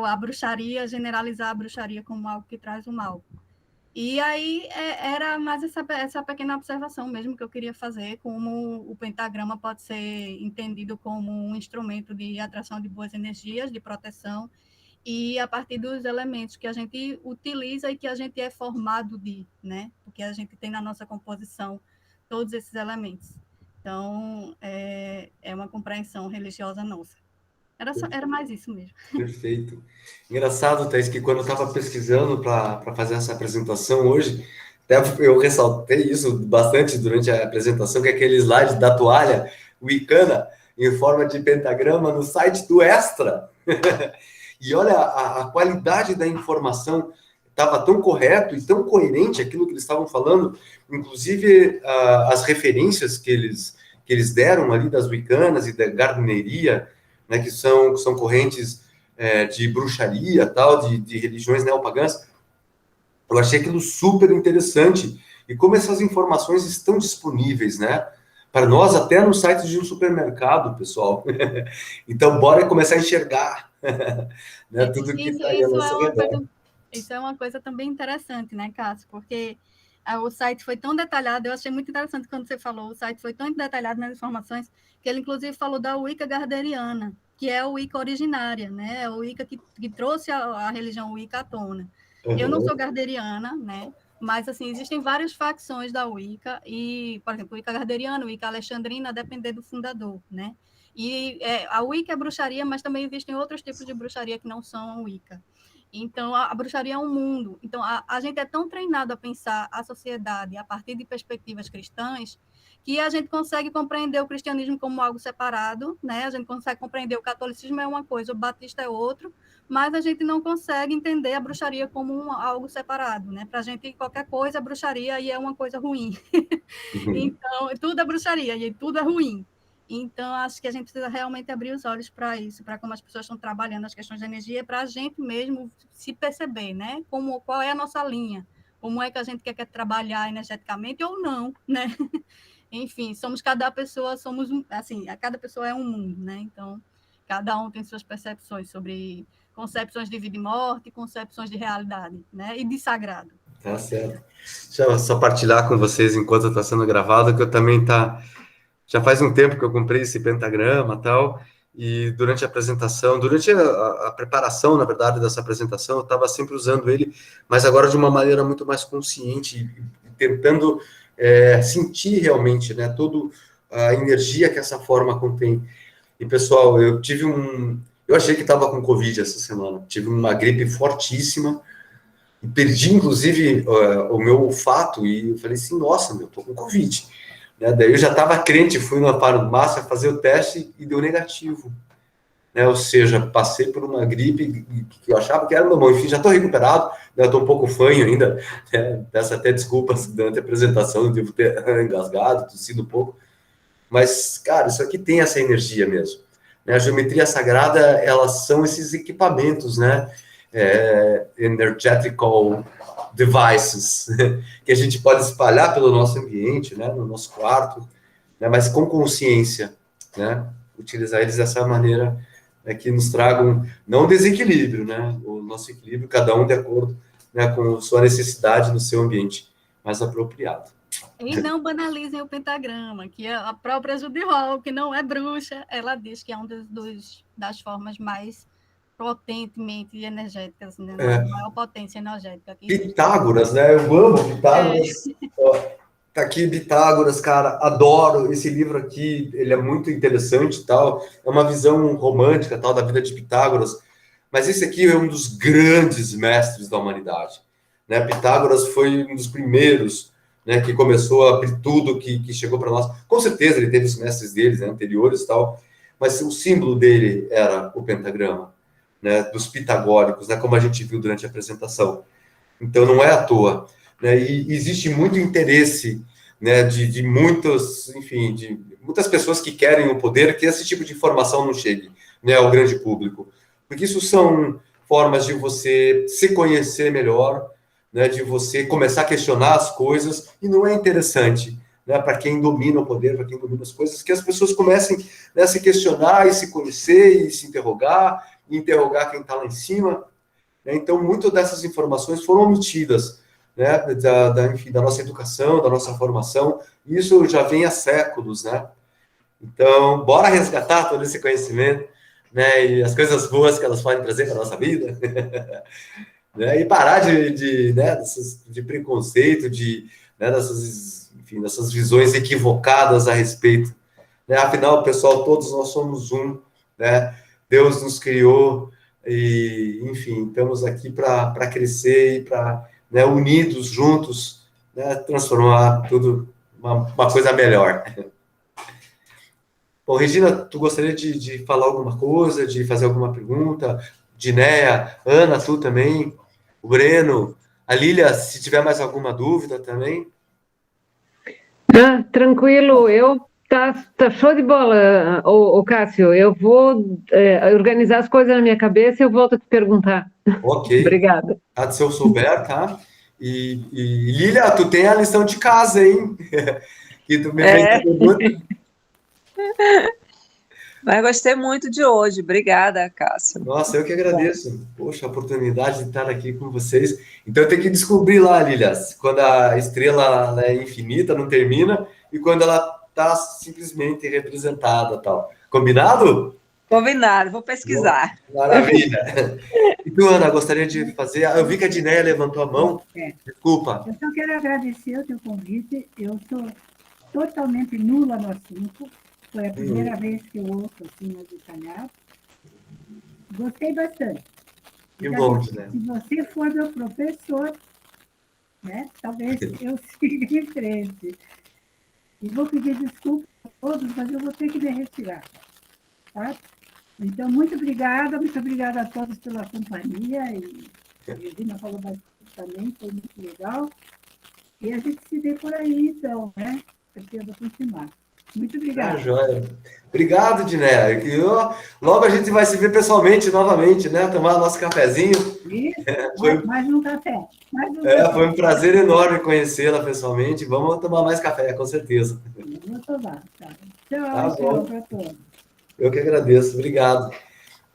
a bruxaria, generalizar a bruxaria como algo que traz o mal. E aí era mais essa pequena observação mesmo que eu queria fazer, como o pentagrama pode ser entendido como um instrumento de atração de boas energias, de proteção, e a partir dos elementos que a gente utiliza e que a gente é formado de, né? Porque a gente tem na nossa composição todos esses elementos. Então, é uma compreensão religiosa nossa. Era mais isso mesmo. Perfeito. Engraçado, Thais, que quando eu estava pesquisando para fazer essa apresentação hoje, Até eu ressaltei isso bastante durante a apresentação, que é aquele slide da toalha wicana em forma de pentagrama no site do Extra. E olha, a qualidade da informação estava tão correto e tão coerente aquilo que eles estavam falando, inclusive as referências que eles deram ali das wicanas e da gardeneria, né, que são correntes de bruxaria, tal, de religiões neopagãs. Eu achei aquilo super interessante. E como essas informações estão disponíveis, né? Para nós, até no site de um supermercado, pessoal. Então, bora começar a enxergar né, tudo que está aí ao nosso redor. Isso é uma coisa também interessante, né, Cássio? Porque o site foi tão detalhado, eu achei muito interessante quando você falou, o site foi tão detalhado nas informações, que ele, inclusive, falou da Wicca gardneriana, que é a Wicca originária, né? A Wicca que trouxe a religião Wicca à tona. Uhum. Eu não sou gardneriana, né? Mas, assim, existem várias facções da Wicca, e, por exemplo, Wicca gardneriana, Wicca alexandrina, a depender do fundador, né? E a Wicca é bruxaria, mas também existem outros tipos de bruxaria que não são a Wicca. Então, a bruxaria é um mundo. Então, a gente é tão treinado a pensar a sociedade a partir de perspectivas cristãs que a gente consegue compreender o cristianismo como algo separado, né? A gente consegue compreender o catolicismo é uma coisa, o batista é outro, mas a gente não consegue entender a bruxaria como algo separado, né? Para a gente, qualquer coisa é bruxaria e é uma coisa ruim. Então, tudo é bruxaria e tudo é ruim. Então, acho que a gente precisa realmente abrir os olhos para isso, para como as pessoas estão trabalhando as questões de energia, para a gente mesmo se perceber, né? Qual é a nossa linha, como é que a gente quer trabalhar energeticamente ou não, né? Enfim, cada pessoa é um mundo, né? Então, cada um tem suas percepções sobre concepções de vida e morte, concepções de realidade, né? E de sagrado. Tá certo. Deixa eu só partilhar com vocês, enquanto está sendo gravado, que eu também já faz um tempo que eu comprei esse pentagrama e tal, e durante a apresentação, durante a preparação, na verdade, dessa apresentação, eu estava sempre usando ele, mas agora de uma maneira muito mais consciente, tentando sentir realmente, né, toda a energia que essa forma contém. E, pessoal, eu achei que estava com Covid essa semana, tive uma gripe fortíssima, e perdi, inclusive, o meu olfato, e eu falei assim, nossa, eu tô com Covid. Daí eu já estava crente, fui na farmácia fazer o teste e deu negativo. Né? Ou seja, passei por uma gripe que eu achava que era normal. Enfim, já estou recuperado, né? Estou um pouco fanho ainda. Né? Peço até desculpas durante a apresentação, devo ter engasgado, tossido um pouco. Mas, cara, isso aqui tem essa energia mesmo. Né? A geometria sagrada, elas são esses equipamentos, né? Energetical devices, que a gente pode espalhar pelo nosso ambiente, né, no nosso quarto, né, mas com consciência, né, utilizar eles dessa maneira que nos tragam, não desequilíbrio, né, o nosso equilíbrio, cada um de acordo, né, com sua necessidade no seu ambiente mais apropriado. E não banalizem o pentagrama, que a própria Judy Hall, que não é bruxa, ela diz que é uma das formas mais potentemente energéticas, né? Maior potência energética. Pitágoras, né? Eu amo Pitágoras. Tá aqui Pitágoras, cara, adoro esse livro aqui, ele é muito interessante e tal, é uma visão romântica tal da vida de Pitágoras, mas esse aqui é um dos grandes mestres da humanidade, né? Pitágoras foi um dos primeiros, né, que começou a abrir tudo que chegou para nós. Com certeza ele teve os mestres deles, né, anteriores e tal, mas o símbolo dele era o pentagrama, né, dos pitagóricos, né, como a gente viu durante a apresentação. Então, não é à toa. Né, e existe muito interesse, né, de muitas, enfim, de muitas pessoas que querem o poder, que esse tipo de informação não chegue, né, ao grande público. Porque isso são formas de você se conhecer melhor, né, de você começar a questionar as coisas, e não é interessante, né, para quem domina o poder, para quem domina as coisas, que as pessoas comecem, né, a se questionar e se conhecer e se interrogar, e interrogar quem está lá em cima. Então, muitas dessas informações foram omitidas, né, enfim, da nossa educação, da nossa formação, e isso já vem há séculos, né? Então, bora resgatar todo esse conhecimento, né, e as coisas boas que elas podem trazer para a nossa vida, né, e parar de preconceito, né, dessas visões equivocadas a respeito. Né? Afinal, pessoal, todos nós somos um, né? Deus nos criou e, enfim, estamos aqui para crescer e para, né, unidos, juntos, né, transformar tudo uma coisa melhor. Bom, Regina, tu gostaria de falar alguma coisa, de fazer alguma pergunta? Dinéia, Ana, tu também, o Breno, a Lília, se tiver mais alguma dúvida também. Tranquilo, tá show de bola, ô Cássio. Eu vou organizar as coisas na minha cabeça e eu volto a te perguntar. Ok. Obrigada. Se eu souber, tá? E Lília, tu tem a lição de casa, hein? Que tu me fez a pergunta. Mas gostei muito de hoje. Obrigada, Cássio. Nossa, eu que agradeço. Poxa, a oportunidade de estar aqui com vocês. Então eu tenho que descobrir lá, Lília, quando a estrela ela é infinita, não termina, e quando ela está simplesmente representada, tal. Combinado? Combinado, vou pesquisar. Bom, maravilha. E tu, Ana, gostaria de fazer... Eu vi que a Dinéia levantou a mão. Desculpa. Eu só quero agradecer o teu convite. Eu sou totalmente nula no assunto. Foi a primeira vez que eu ouço assim no detalhado. Gostei bastante. Que bom, né? Se você for meu professor, né, talvez eu siga em frente. E vou pedir desculpas a todos, mas eu vou ter que me retirar. Tá? Então, muito obrigada a todos pela companhia. E a Regina falou bastante também, foi muito legal. E a gente se vê por aí, então, né? Pretendo continuar. Muito obrigada. Joia. Obrigado, Diné. Logo a gente vai se ver pessoalmente novamente, né? Tomar nosso cafezinho. Isso, mais um café. Foi um prazer enorme conhecê-la pessoalmente. Vamos tomar mais café, com certeza. Vou tomar, tá. Tchau para todos. Eu que agradeço, obrigado.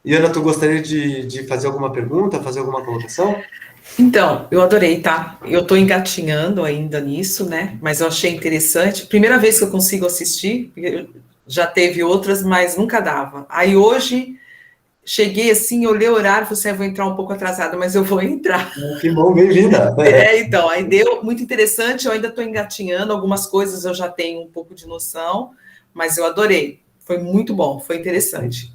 E Ana, tu gostaria de fazer alguma pergunta, fazer alguma colocação? Então, eu adorei, tá? Eu tô engatinhando ainda nisso, né? Mas eu achei interessante. Primeira vez que eu consigo assistir, já teve outras, mas nunca dava. Aí hoje, cheguei assim, olhei o horário, falei assim, eu vou entrar um pouco atrasada, mas eu vou entrar. Que bom, bem-vinda. Então, aí deu muito interessante, eu ainda tô engatinhando, algumas coisas eu já tenho um pouco de noção, mas eu adorei. Foi muito bom, foi interessante.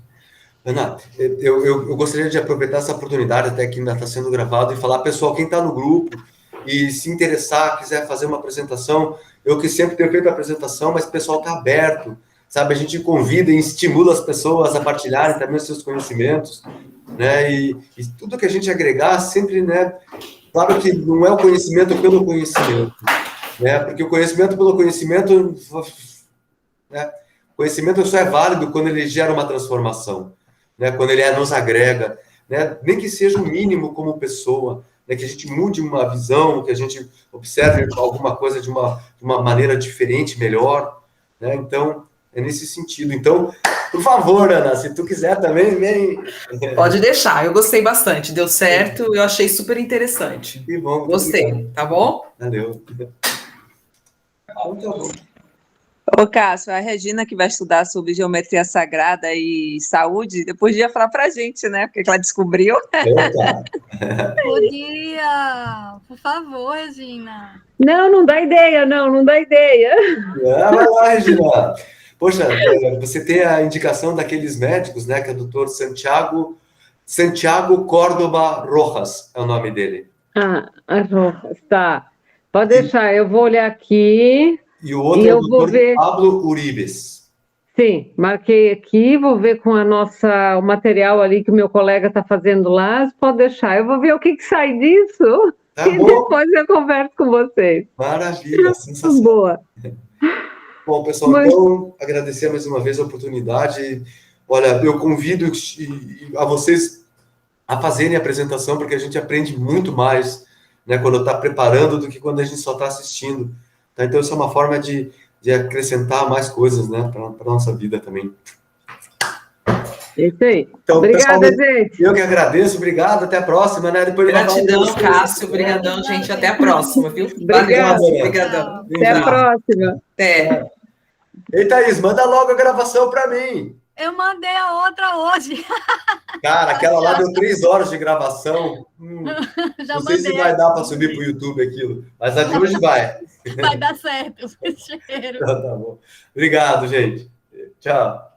Ana, eu gostaria de aproveitar essa oportunidade, até que ainda está sendo gravado, e falar, pessoal, quem está no grupo e se interessar, quiser fazer uma apresentação, eu que sempre tenho feito a apresentação, mas o pessoal está aberto, sabe? A gente convida e estimula as pessoas a partilharem também os seus conhecimentos, né? E tudo que a gente agregar sempre, né? Claro que não é o conhecimento pelo conhecimento, né? Porque o conhecimento pelo conhecimento, né? O conhecimento só é válido quando ele gera uma transformação, né? Quando ele nos agrega, né? Nem que seja o mínimo como pessoa, né? Que a gente mude uma visão, que a gente observe alguma coisa de uma maneira diferente, melhor, né? Então, é nesse sentido. Então, por favor, Ana, se tu quiser também, vem. Pode deixar, eu gostei bastante, deu certo, eu achei super interessante. Que bom. Gostei, tá bom? Valeu. Então, tá bom. Ô, Cássio, a Regina que vai estudar sobre geometria sagrada e saúde, depois podia falar para a gente, né? Porque ela descobriu. Podia, por favor, Regina. Não dá ideia, não dá ideia. Vai lá, Regina. Poxa, você tem a indicação daqueles médicos, né? Que é o doutor Santiago Córdoba Rojas, é o nome dele. Rojas, tá. Pode deixar, eu vou olhar aqui. E o outro é o doutor Pablo Uribes. Sim, marquei aqui, vou ver com o material ali que o meu colega está fazendo lá, pode deixar, eu vou ver o que sai disso, Tá e bom. depois eu converso com vocês. Maravilha, sensacional. Boa. Bom, pessoal, então, agradecer mais uma vez a oportunidade. Olha, eu convido a vocês a fazerem a apresentação, porque a gente aprende muito mais, né, quando está preparando do que quando a gente só está assistindo. Tá? Então, isso é uma forma de acrescentar mais coisas, né, para a nossa vida também. Isso aí. Então, obrigada, pessoal, gente. Eu que agradeço, obrado, até a próxima, né? Depois Gratidão, Cássio, obrigadão, gente, até a próxima, viu? Obrigada. Valeu, obrigadão. Até a próxima. Até. Ei, Thaís, manda logo a gravação para mim. Eu mandei a outra hoje. Cara, aquela lá deu 3 horas de gravação. Já não sei se vai dar para subir para o YouTube aquilo, mas a de hoje vai. Vai dar certo. Cheiro. Então, tá bom. Obrigado, gente. Tchau.